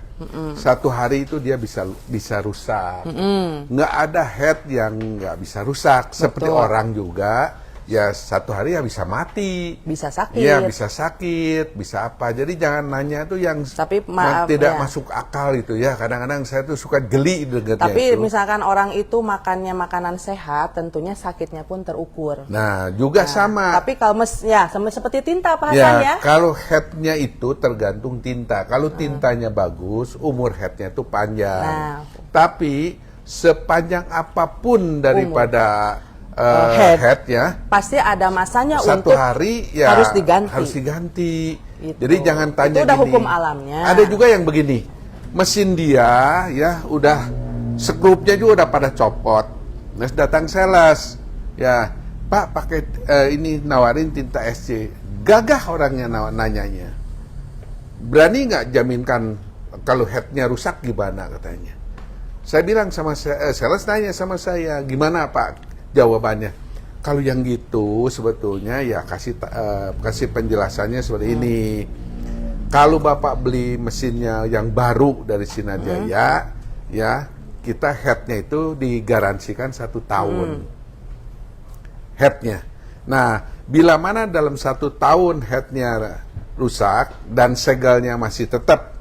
S4: Satu hari itu dia bisa rusak. Nggak ada head yang nggak bisa rusak. Seperti
S1: Betul.
S4: orang juga, ya satu hari ya bisa mati.
S1: Bisa sakit.
S4: Iya bisa sakit, bisa apa. Jadi jangan nanya tuh yang
S1: Tapi maaf,
S4: tidak
S1: ya.
S4: masuk akal itu ya. Kadang-kadang saya tuh suka geli dengarnya
S1: Tapi
S4: itu.
S1: misalkan orang itu makannya makanan sehat, tentunya sakitnya pun terukur.
S4: Nah juga sama.
S1: Tapi kalau sama seperti tinta Pak Hasan ya.
S4: Kalau headnya itu tergantung tinta. Kalau tintanya bagus, umur headnya itu panjang.
S1: Nah.
S4: Tapi sepanjang apapun daripada
S1: Head.
S4: headnya,
S1: Pasti ada masanya
S4: satu
S1: untuk
S4: hari ya
S1: harus diganti.
S4: Harus diganti.
S1: Gitu.
S4: Jadi jangan tanya
S1: Itu udah
S4: gini.
S1: hukum alamnya.
S4: Ada juga yang begini, mesin dia ya udah skrupnya juga udah pada copot. Terus datang sales, ya Pak pakai ini nawarin tinta SC. Gagah orangnya nanyanya. Berani nggak jaminkan kalau headnya rusak gimana katanya. Saya bilang sama sales nanya sama saya, gimana Pak jawabannya? Kalau yang gitu sebetulnya ya kasih penjelasannya seperti ini. Kalau Bapak beli mesinnya yang baru dari Sinar Jaya, ya kita headnya itu digaransikan 1 tahun. Headnya. Nah, bila mana dalam 1 tahun headnya rusak dan segelnya masih tetap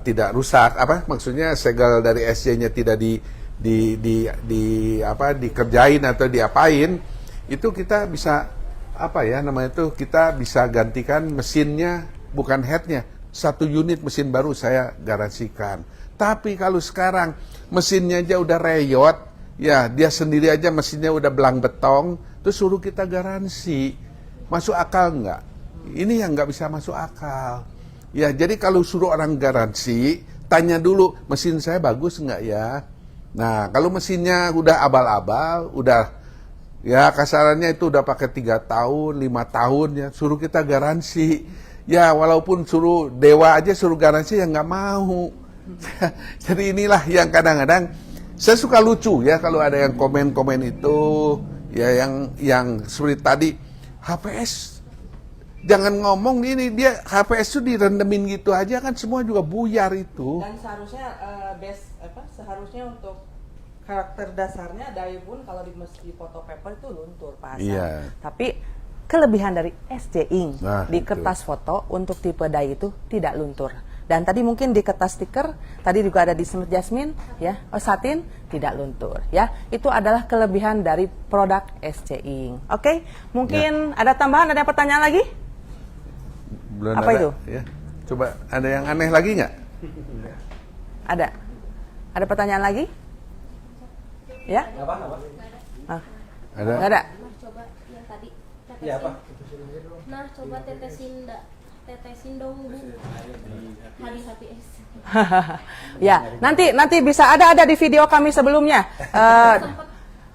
S4: tidak rusak, apa maksudnya segel dari SC-nya tidak dikerjain atau diapain, itu kita bisa kita bisa gantikan mesinnya, bukan headnya. 1 unit mesin baru saya garansikan. Tapi kalau sekarang mesinnya aja udah reyot, ya dia sendiri aja mesinnya udah belang betong, terus suruh kita garansi, masuk akal nggak? Ini yang nggak bisa masuk akal. Ya jadi kalau suruh orang garansi tanya dulu, mesin saya bagus nggak ya? Nah, kalau mesinnya udah abal-abal, udah ya kasarannya itu udah pakai 3 tahun, 5 tahun ya, suruh kita garansi. Ya walaupun suruh dewa aja suruh garansi ya nggak mau. Jadi inilah yang kadang-kadang saya suka lucu ya kalau ada yang komen-komen itu ya yang seperti tadi HPS jangan ngomong ini, dia HPS itu direndemin gitu aja kan semua juga buyar itu.
S1: Dan seharusnya seharusnya untuk karakter dasarnya dye pun kalau di foto paper itu luntur Pak Hasan.
S4: Iya.
S1: Tapi kelebihan dari SC Ink di
S4: itu.
S1: kertas foto untuk tipe dye itu tidak luntur. Dan tadi mungkin di kertas stiker, tadi juga ada di Smart Jasmine, ya, satin tidak luntur, ya. Itu adalah kelebihan dari produk SC Ink. Oke, mungkin ada tambahan, ada pertanyaan lagi?
S4: Belum
S1: Apa
S4: ada,
S1: itu?
S4: Ya. Coba ada yang aneh lagi nggak?
S1: Ada. Ada pertanyaan lagi? Ya? Ah,
S4: Ada.
S1: nggak ada.
S3: Nah, coba yang tadi tetesin.
S2: Iya, apa?
S3: Nah, coba tetesin dong Bu. Hadis HPS.
S1: Ya, nanti bisa ada di video kami sebelumnya.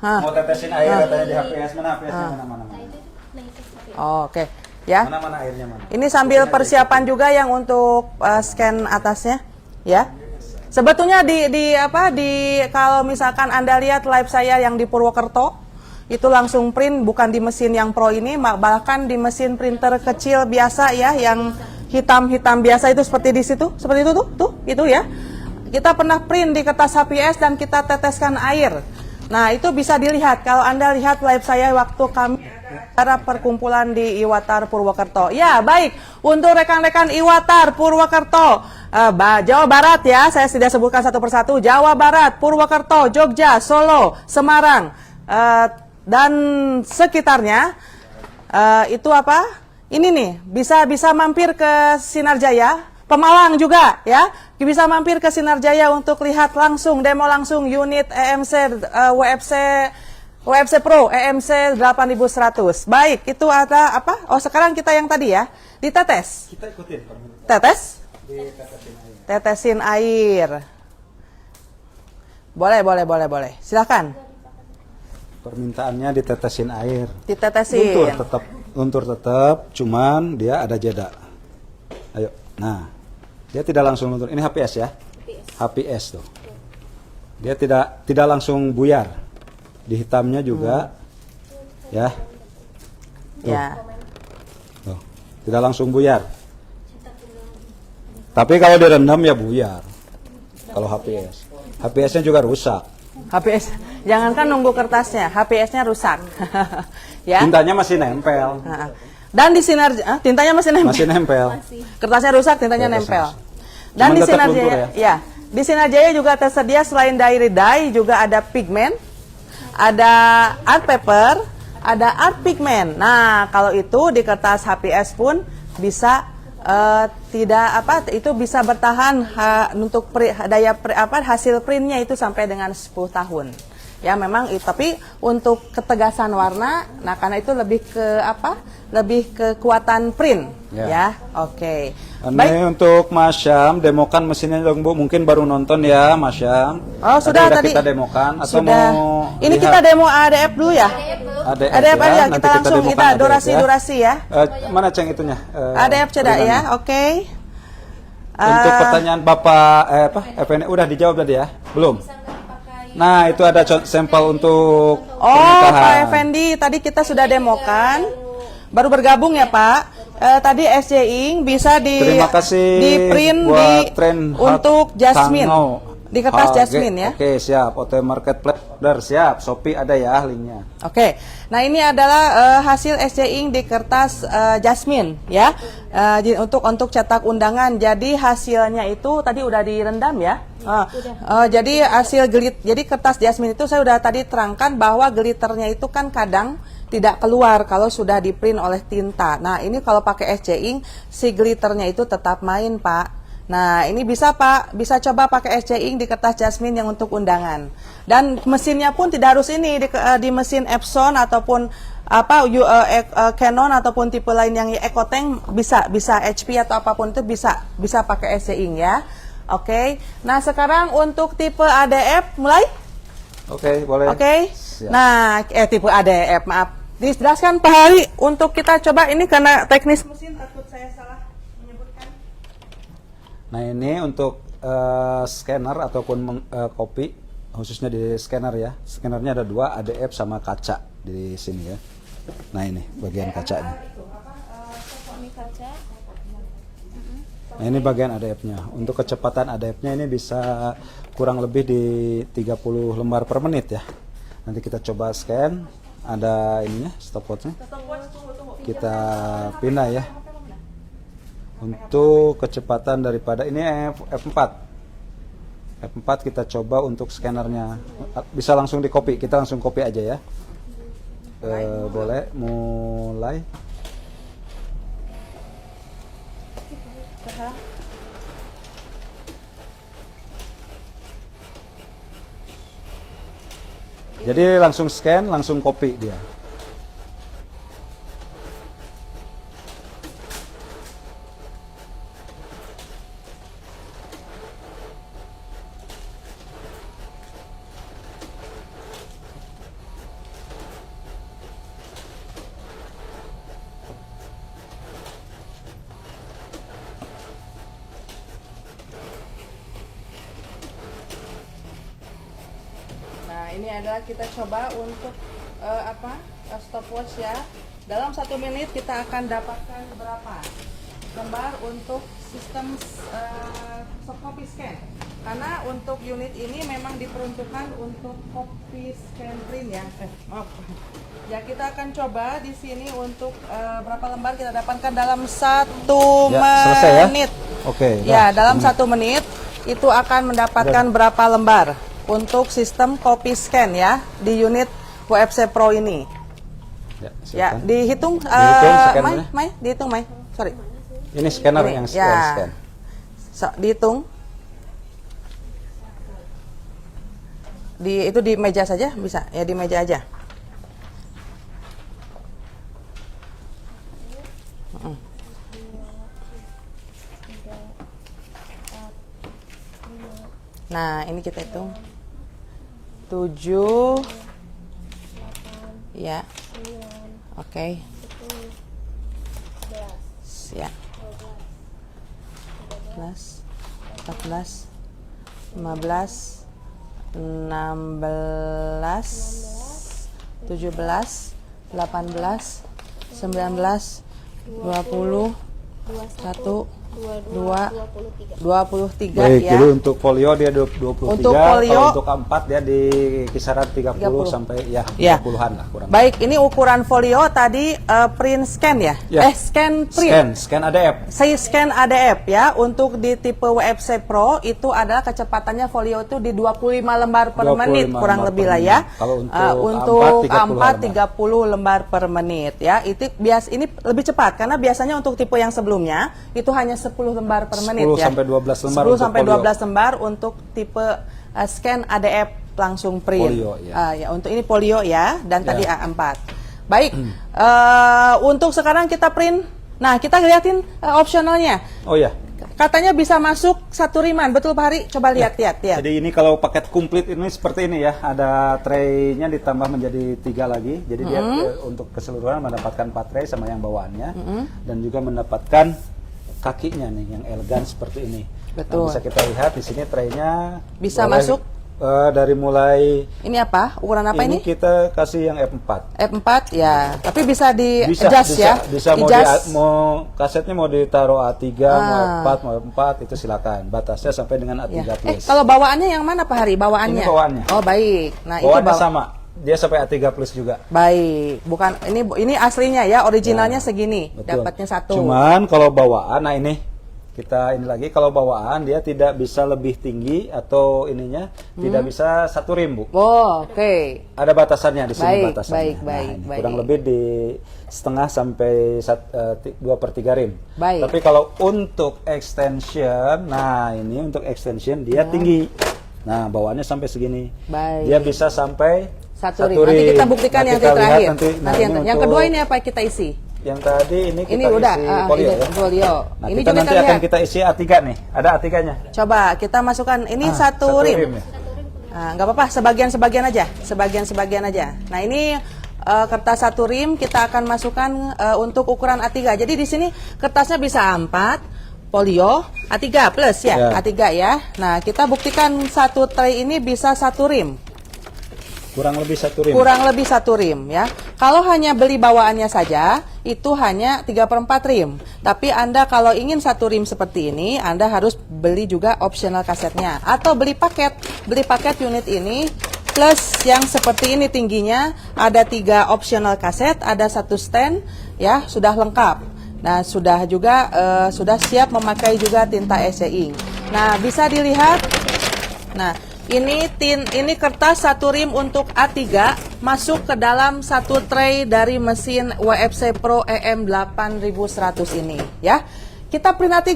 S2: Mau tetesin air katanya di HPS, mana HPS-nya mana.
S3: Nah, itu HPS.
S1: Oh, oke, ya.
S2: Mana airnya mana?
S1: Ini sambil persiapan juga yang untuk scan atasnya, ya. Sebetulnya kalau misalkan Anda lihat live saya yang di Purwokerto, itu langsung print bukan di mesin yang pro ini, bahkan di mesin printer kecil biasa ya, yang hitam-hitam biasa itu seperti di situ, seperti itu tuh, itu ya. Kita pernah print di kertas HPS dan kita teteskan air. Nah, itu bisa dilihat kalau Anda lihat live saya waktu kami acara perkumpulan di Iwatar Purwokerto. Ya, baik. Untuk rekan-rekan Iwatar Purwokerto, Jawa Barat ya, saya sudah sebutkan satu persatu. Jawa Barat, Purwokerto, Jogja, Solo, Semarang, dan sekitarnya. Itu apa? Ini nih, bisa mampir ke Sinarjaya, Pemalang juga ya. Bisa mampir ke Sinarjaya untuk lihat langsung, demo langsung unit EMC WFC Pro EMC 8100. Baik, itu ada apa? Oh, sekarang kita yang tadi ya, ditetes.
S2: Kita ikutin.
S1: Tetes?
S2: Ditetesin air.
S1: Tetesin air. Boleh. Silakan.
S2: Permintaannya ditetesin air.
S1: Ditetesin.
S2: Luntur tetap, cuman dia ada jeda. Ayo. Nah, dia tidak langsung luntur. Ini HPS ya? HPS tuh. Dia tidak langsung buyar. Di hitamnya juga ya.
S1: Ya.
S2: Tuh. Tidak langsung buyar. Tapi kalau direndam ya buyar. Kalau HPS. HPS-nya juga rusak.
S1: HPS. Jangankan nunggu kertasnya, HPS-nya rusak. Ya.
S2: Tintanya masih nempel.
S1: Dan di sinar tintanya masih nempel.
S2: Masih nempel.
S1: Kertasnya rusak, tintanya
S2: Kertasnya
S1: nempel.
S2: rusak.
S1: Dan
S2: Cuman
S1: di
S2: tetap
S1: Sinarjaya,
S2: luntur
S1: ya. Di Sinarjaya juga tersedia selain dye juga ada pigmen, ada art paper, ada art pigment. Nah, kalau itu di kertas HPS pun bisa itu bisa bertahan untuk hasil printnya itu sampai dengan 10 tahun. Ya memang tapi untuk ketegasan warna, nah karena itu lebih ke lebih kekuatan print ya. Oke.
S2: Ini untuk Mas Syam, demokan mesinnya dong Bu. Mungkin baru nonton ya Mas Syam.
S1: Oh sudah tadi
S2: kita demokan atau
S1: sudah.
S2: mau
S1: Ini
S2: lihat?
S1: kita demo ADF dulu ya.
S2: ADF
S1: ya,
S2: nanti
S1: kita langsung
S2: demokan
S1: kita
S2: ADF
S1: durasi ya.
S2: Mana Ceng itunya?
S1: ADF cedak ya. Oke.
S2: Untuk pertanyaan Bapak FNE udah dijawab tadi ya? Belum? Nah, itu ada sampel untuk
S1: pernikahan. Pak Effendi, tadi kita sudah demokan. Baru bergabung ya, Pak. Tadi SC Ink bisa di print untuk Jasmine. Di kertas Jasmine ya.
S2: Oke, siap. OT Marketplace siap. Shopee ada ya linknya.
S1: Oke. Nah, ini adalah hasil SC Ink di kertas Jasmine ya. Untuk cetak undangan. Jadi hasilnya itu tadi udah direndam ya. Jadi hasil jadi kertas Jasmine itu saya udah tadi terangkan bahwa glitternya itu kan kadang tidak keluar kalau sudah di-print oleh tinta. Nah, ini kalau pakai SC Ink si glitternya itu tetap main, Pak. Nah, ini bisa Pak, bisa coba pakai SC Ink di kertas Jasmine yang untuk undangan. Dan mesinnya pun tidak harus ini di mesin Epson ataupun Canon ataupun tipe lain yang Ecotank bisa HP atau apapun itu bisa pakai SC Ink ya. Oke. Nah, sekarang untuk tipe ADF mulai?
S2: Oke, boleh.
S1: Oke.
S2: Siap.
S1: Nah, tipe ADF, maaf. Dijelaskan Pak Hari untuk kita coba ini karena teknis mesin takut saya salah menyebutkan.
S2: Nah, ini untuk scanner ataupun kopi, khususnya di scanner ya. Scannernya ada 2, ADF sama kaca di sini ya. Nah, ini bagian kacanya.
S3: Ini kaca.
S2: Nah, ini bagian ADF-nya. Untuk kecepatan ADF-nya ini bisa kurang lebih di 30 lembar per menit ya. Nanti kita coba scan, ada ininya, stopwatch-nya. Kita pindah ya. Untuk kecepatan daripada ini F4. F4 kita coba untuk scannernya. Bisa langsung di copy, kita langsung copy aja ya. Boleh, mulai. Jadi langsung scan, langsung copy dia.
S1: Nah, ini adalah kita coba untuk stopwatch ya. Dalam 1 menit kita akan dapatkan berapa lembar untuk sistem soft copy scan. Karena untuk unit ini memang diperuntukkan untuk copy scan print ya. Maaf. Ya, kita akan coba di sini untuk berapa lembar kita dapatkan dalam 1
S2: selesai ya?
S1: menit.
S2: Oke.
S1: Ya, dalam 1 menit itu akan mendapatkan berapa lembar untuk sistem copy scan ya di unit WFC Pro ini. Ya, dihitung, Mai, dihitung Mai. Sorry.
S2: Ini scanner
S1: Ini,
S2: yang
S1: ya.
S2: scan.
S1: Dihitung. Itu di meja saja bisa ya, di meja aja. Nah, ini kita hitung 7 ya. Oke. Ya. 14 14 15 16 17 18 19 20 1 2 23
S2: Baik,
S1: ya.
S2: jadi untuk folio dia 23,
S1: Untuk folio,
S2: kalau untuk A4 dia di kisaran 30 sampai ya 30-an lah kurang.
S1: Baik, ini ukuran folio tadi print scan ya?
S2: Ya.
S1: Scan print.
S2: Scan ADF.
S1: Saya scan ADF ya. Untuk di tipe WFC Pro itu adalah kecepatannya folio itu di 25 lembar per
S2: 25
S1: menit kurang
S2: lembar
S1: lebih
S2: per
S1: lah ya.
S2: menit. Kalau
S1: untuk
S2: A4
S1: 30 lembar per menit ya. Itu ini lebih cepat karena biasanya untuk tipe yang sebelumnya itu hanya 10 lembar per menit
S2: 10
S1: ya.
S2: sampai 12 lembar
S1: 10 sampai
S2: untuk
S1: 12 lembar untuk tipe scan ADF langsung print.
S2: Folio, ya.
S1: Ya, untuk ini folio ya dan
S2: Ya.
S1: tadi A4. Baik. Untuk sekarang kita print. Nah, kita lihatin opsionalnya.
S2: Oh ya.
S1: Katanya bisa masuk 1 riman, betul Pak Hari? Coba lihat.
S2: Jadi ini kalau paket komplit ini seperti ini ya, ada tray-nya ditambah menjadi 3 lagi. Jadi dia untuk keseluruhan mendapatkan 4 tray sama yang bawaannya dan juga mendapatkan kakinya nih yang elegan seperti ini.
S1: Betul.
S2: Nah, bisa kita lihat di sini tray-nya
S1: Bisa
S2: boleh,
S1: masuk.
S2: Dari mulai
S1: Ini apa? Ukuran apa ini?
S2: kita kasih yang F4.
S1: F4 ya, tapi bisa di
S2: Bisa,
S1: adjust ya.
S2: Bisa mau kasetnya mau ditaruh A3, mau F4, mau F4 itu silakan. Batasnya sampai dengan A3
S1: Ya.
S2: plus.
S1: Kalau bawaannya yang mana Pak Hari? Bawaannya?
S2: Ini bawaannya.
S1: Oh, baik. Nah,
S2: Bawaannya
S1: itu
S2: sama. Dia sampai A3 plus juga.
S1: Baik, bukan ini aslinya ya, originalnya segini,
S2: Betul.
S1: dapatnya 1.
S2: Cuman kalau bawaan, nah ini kita ini lagi, kalau bawaan dia tidak bisa lebih tinggi atau ininya tidak bisa 1 rim, Bu.
S1: Oh, oke.
S2: Ada batasannya di sini.
S1: Baik,
S2: batasannya.
S1: baik,
S2: ini
S1: baik.
S2: kurang lebih di setengah sampai 2/3 rim.
S1: Baik.
S2: Tapi kalau untuk extension, nah ini untuk extension dia tinggi. Nah bawaannya sampai segini.
S1: Baik.
S2: Dia bisa sampai
S1: 1 rim. Nanti kita buktikan
S2: Nah,
S1: yang
S2: kita lihat
S1: terakhir.
S2: nanti
S1: Yang kedua ini apa kita isi?
S2: Yang tadi ini kita
S1: Ini udah,
S2: isi folio
S1: ini
S2: ya.
S1: folio.
S2: Nah,
S1: Ini
S2: kita
S1: juga
S2: nanti
S1: kita
S2: akan
S1: lihat.
S2: kita isi A3 nih. Ada A3-nya.
S1: Coba kita masukkan ini satu rim.
S2: ya.
S1: Nah, nggak apa-apa, sebagian-sebagian aja, sebagian-sebagian aja. Nah, ini kertas satu rim kita akan masukkan untuk ukuran A3. Jadi di sini kertasnya bisa A4, folio, A3 plus ya,
S2: Ya.
S1: A3 ya. Nah, kita buktikan satu tray ini bisa satu rim.
S2: Kurang lebih satu rim.
S1: Kurang lebih satu rim ya. Kalau hanya beli bawaannya saja, itu hanya 3/4 rim. Tapi Anda kalau ingin satu rim seperti ini, Anda harus beli juga optional kasetnya. Atau beli paket unit ini, plus yang seperti ini tingginya, ada 3 optional kaset, ada 1 stand, ya sudah lengkap. Nah sudah juga, sudah siap memakai juga tinta SC Ink. Nah bisa dilihat, nah ini kertas satu rim untuk A3 masuk ke dalam satu tray dari mesin WFC Pro EM8100 ini ya. Kita print A3,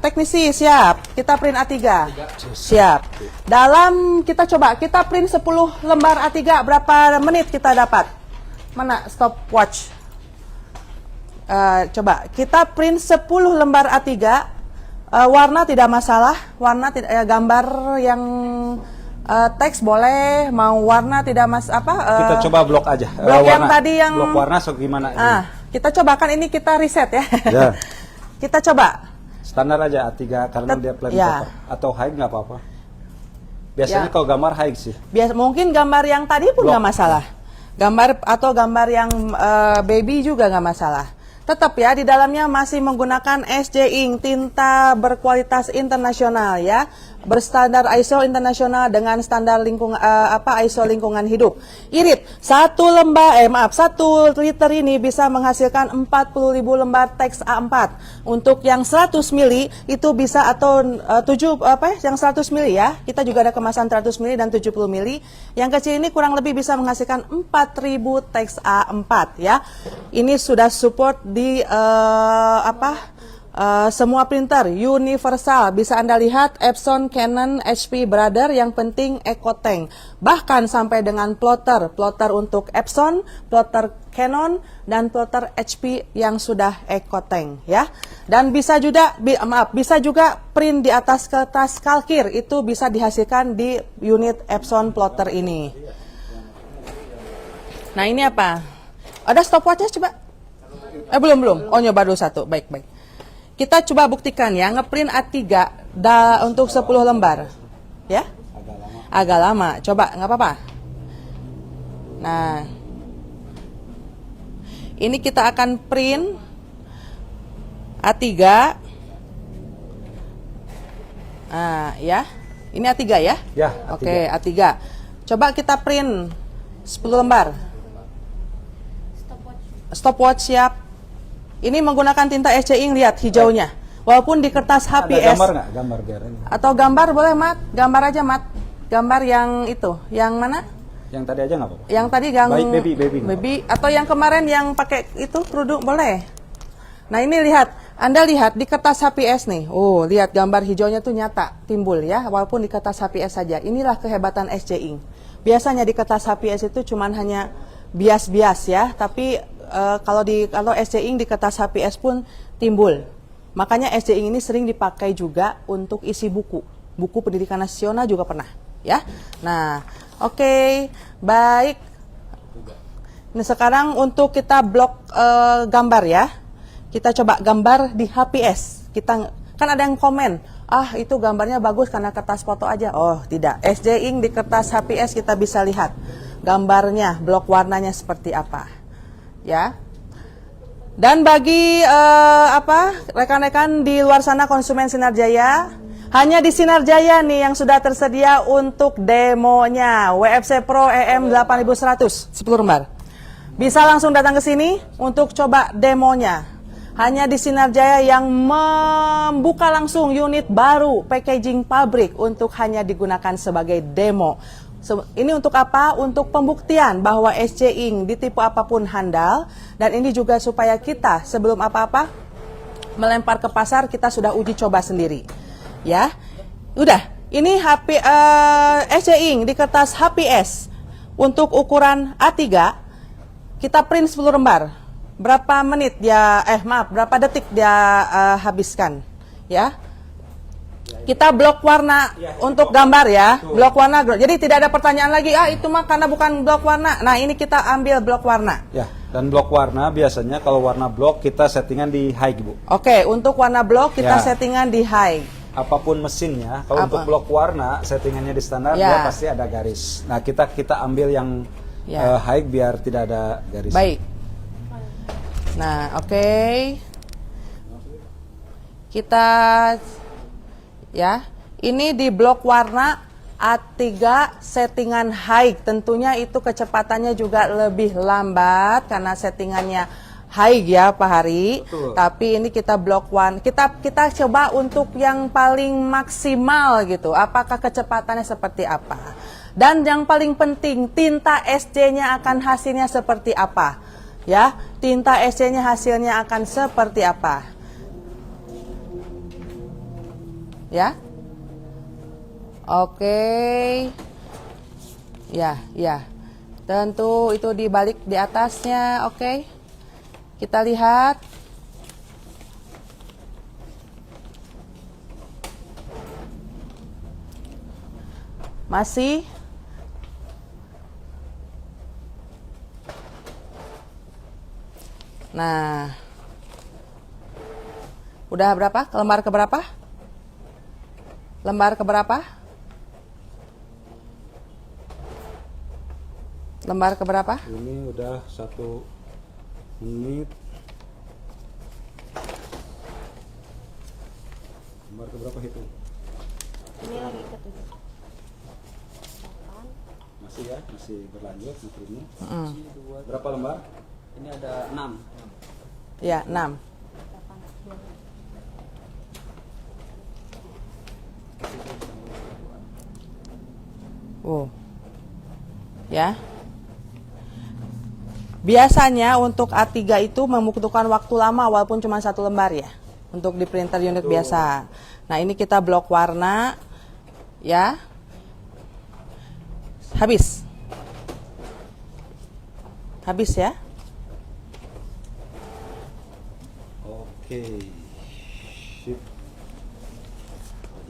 S1: teknisi siap. Kita print A3. Siap. Dalam kita print 10 lembar A3 berapa menit kita dapat? Mana stopwatch? Coba kita print 10 lembar A3. Warna tidak masalah, warna tidak gambar yang teks boleh, mau warna tidak
S2: Kita coba blok aja.
S1: Blok yang tadi yang
S2: blok warna so gimana ini?
S1: Kita cobakan ini kita reset ya.
S2: Ya.
S1: Kita coba.
S2: Standar aja A3 karena dia plain
S1: ya.
S2: paper atau high nggak apa-apa. Biasanya
S1: Ya.
S2: kalau gambar high sih.
S1: Mungkin gambar yang tadi pun nggak masalah. Gambar atau gambar yang baby juga nggak masalah. Tetap ya di dalamnya masih menggunakan SC Ink, tinta berkualitas internasional ya, berstandar ISO internasional dengan standar ISO lingkungan hidup. Irit, 1 liter ini bisa menghasilkan 40.000 lembar teks A4. Untuk yang 100 mili itu bisa atau yang 100 mili ya. Kita juga ada kemasan 100 mili dan 70 mili. Yang kecil ini kurang lebih bisa menghasilkan 4.000 teks A4 ya. Ini sudah support di semua printer universal. Bisa Anda lihat Epson, Canon, HP, Brother, yang penting EcoTank. Bahkan sampai dengan plotter untuk Epson, plotter Canon, dan plotter HP yang sudah EcoTank ya. Dan bisa juga bisa juga print di atas kertas kalkir, itu bisa dihasilkan di unit Epson plotter ini. Nah, ini apa? Ada stopwatchnya coba? Belum. Oh, nyoba dulu satu. Baik. Kita coba buktikan ya, ngeprint A3 untuk 10 lembar. Ya? Agak lama. Coba, nggak apa-apa. Nah. Ini kita akan print A3. Ya. Ini A3 ya?
S2: Ya, A3.
S1: Oke, A3. Coba kita print 10 lembar. Stopwatch siap. Ini menggunakan tinta SC Ink, lihat hijaunya. Walaupun di kertas HPS.
S2: Ada gambar nggak? Gambar biar ini.
S1: Atau gambar boleh, Mat. Gambar aja, Mat. Gambar yang itu. Yang mana?
S2: Yang tadi aja nggak apa-apa.
S1: Yang tadi yang
S2: baby.
S1: Atau yang kemarin yang pakai itu kerudung boleh. Nah, ini lihat. Anda lihat di kertas HPS nih. Oh, lihat gambar hijaunya tuh nyata timbul ya, walaupun di kertas HPS saja. Inilah kehebatan SC Ink. Biasanya di kertas HPS itu cuman hanya bias-bias ya, tapi kalau SC Ink di kertas HPS pun timbul. Makanya SC Ink ini sering dipakai juga untuk isi buku pendidikan nasional juga pernah ya. Nah, oke, baik. Nah, sekarang untuk kita blok gambar ya. Kita coba gambar di HPS. Kita kan ada yang komen, itu gambarnya bagus karena kertas foto aja. Oh, tidak. SC Ink di kertas HPS kita bisa lihat gambarnya, blok warnanya seperti apa. Ya. Dan bagi rekan-rekan di luar sana konsumen Sinar Jaya, hanya di Sinar Jaya nih yang sudah tersedia untuk demonya WFC Pro EM8100 10 lembar. Bisa langsung datang ke sini untuk coba demonya. Hanya di Sinar Jaya yang membuka langsung unit baru packaging pabrik untuk hanya digunakan sebagai demo. Ini untuk apa? Untuk pembuktian bahwa SC Ink di tipe apapun handal, dan ini juga supaya kita sebelum apa-apa melempar ke pasar kita sudah uji coba sendiri. Ya. Udah, ini SC Ink di kertas HPS untuk ukuran A3 kita print 10 lembar. berapa menit dia berapa detik dia habiskan, ya. Kita blok warna untuk gambar ya, blok warna. Jadi tidak ada pertanyaan lagi, itu mah karena bukan blok warna. Nah, ini kita ambil blok warna.
S2: Ya, dan blok warna biasanya kalau warna blok kita settingan di high, Bu.
S1: Oke, untuk warna blok kita
S2: Ya.
S1: settingan di high.
S2: Apapun mesinnya, kalau untuk blok warna settingannya di standar dia pasti ada garis. Nah, kita ambil yang high biar tidak ada garis.
S1: Baik. Nah, oke. Kita ya, ini di blok warna A3 settingan high. Tentunya itu kecepatannya juga lebih lambat karena settingannya high ya Pak Hari.
S2: Betul.
S1: Tapi ini kita blok one. Kita coba untuk yang paling maksimal gitu. Apakah kecepatannya seperti apa? Dan yang paling penting, tinta SC-nya akan hasilnya seperti apa? Ya, tinta SC-nya hasilnya akan seperti apa? Ya. Oke. Ya. Tentu itu dibalik di atasnya, oke. Kita lihat. Masih. Nah. Udah berapa? Lembar ke berapa? Lembar ke berapa? Lembar ke berapa?
S2: Ini udah 1 menit. Lembar ke berapa hitung?
S3: Ini lagi ke 7.
S2: Masih ya, masih berlanjut ini. Berapa lembar?
S5: Ini ada 6.
S1: Ya, 6. Ya. Biasanya untuk A3 itu membutuhkan waktu lama walaupun cuma 1 lembar ya. Untuk di printer unit biasa. Nah, ini kita blok warna. Ya. Habis. Habis ya.
S2: Oke. Sip.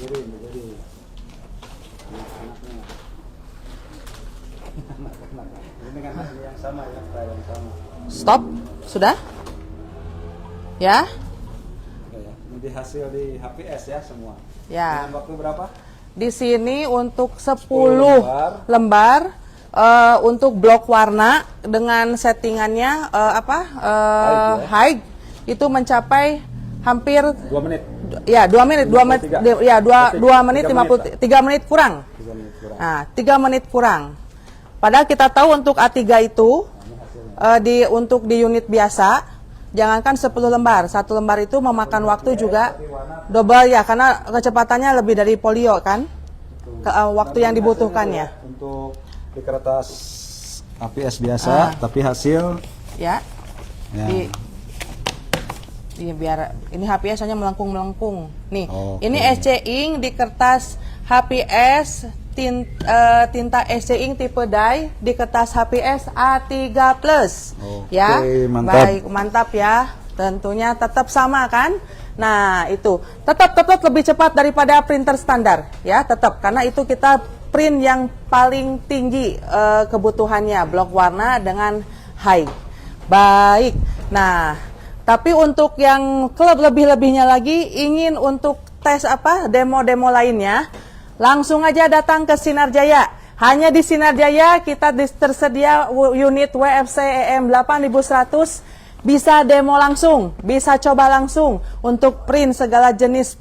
S2: Jadi. Ini kan hasil yang sama ya, style yang sama.
S1: Stop. Sudah? Ya.
S2: Oke ya. Ini di hasil di HPS ya semua.
S1: Ya.
S2: Dengan waktu berapa?
S1: Di sini untuk 10
S2: 10
S1: lembar untuk blok warna dengan settingannya high itu mencapai hampir
S2: 2 menit.
S1: ya 2 menit 2 menit
S2: 53.
S1: ya 2 menit
S2: 3 menit,
S1: 3 menit kurang.
S2: 3 menit kurang.
S1: Nah, 3 menit kurang. Padahal kita tahu untuk A3 itu untuk di unit biasa jangankan 10 lembar, 1 lembar itu memakan waktu juga double ya karena kecepatannya lebih dari polio kan. Waktu yang dibutuhkannya.
S2: Untuk di kertas APS biasa, tapi hasil
S1: Ya.
S2: ya.
S1: Biar ini HPS hanya melengkung-melengkung. Nih,
S2: Oke.
S1: ini SC ink di kertas HPS tinta SC ink tipe dye di kertas HPS A3+.
S2: Oke,
S1: Ya.
S2: mantap.
S1: Baik, mantap ya. Tentunya tetap sama kan? Nah, itu tetap lebih cepat daripada printer standar ya, tetap karena itu kita print yang paling tinggi kebutuhannya blok warna dengan high. Baik. Nah, tapi untuk yang lebih-lebihnya lagi ingin untuk tes demo-demo lainnya, langsung aja datang ke Sinar Jaya. Hanya di Sinar Jaya kita tersedia unit WFC EM 8100, bisa demo langsung, bisa coba langsung untuk print segala jenis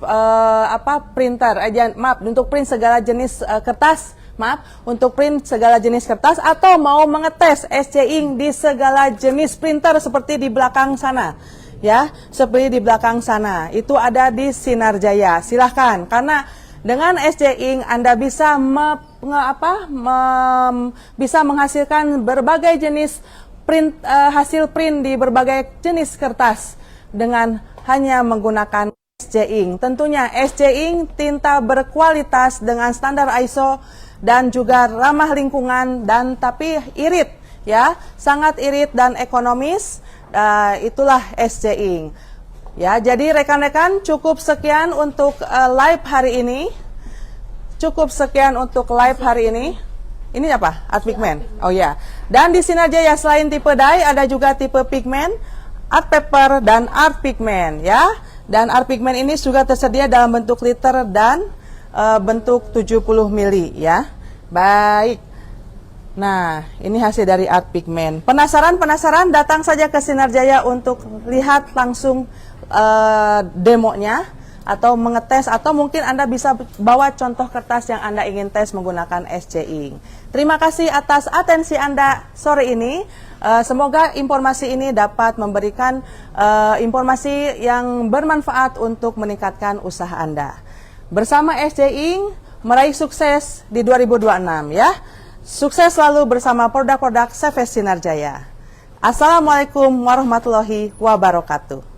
S1: untuk print segala jenis kertas. Untuk print segala jenis kertas atau mau mengetes SC ink di segala jenis printer seperti di belakang sana. Ya, seperti di belakang sana. Itu ada di Sinar Jaya. Silahkan, karena dengan SC ink Anda bisa bisa menghasilkan berbagai jenis hasil print di berbagai jenis kertas dengan hanya menggunakan SC ink. Tentunya SC ink tinta berkualitas dengan standar ISO dan juga ramah lingkungan dan tapi irit ya, sangat irit dan ekonomis itulah SC Ink. Ya, jadi rekan-rekan cukup sekian untuk live hari ini. Cukup sekian untuk live hari ini. Ini apa? Art pigment. Oh ya. Dan di Sinarjaya selain tipe dye ada juga tipe pigment, art paper dan art pigment ya. Dan art pigment ini juga tersedia dalam bentuk liter dan bentuk 70 mili ya. Baik. Nah, ini hasil dari art pigment. Penasaran datang saja ke Sinarjaya untuk lihat langsung demonya atau mengetes, atau mungkin Anda bisa bawa contoh kertas yang Anda ingin tes menggunakan SC Ink. Terima kasih atas atensi Anda sore ini. Semoga informasi ini dapat memberikan informasi yang bermanfaat untuk meningkatkan usaha Anda. Bersama SC Ink, meraih sukses di 2026 ya. Sukses selalu bersama produk-produk CV Sinarjaya. Assalamualaikum warahmatullahi wabarakatuh.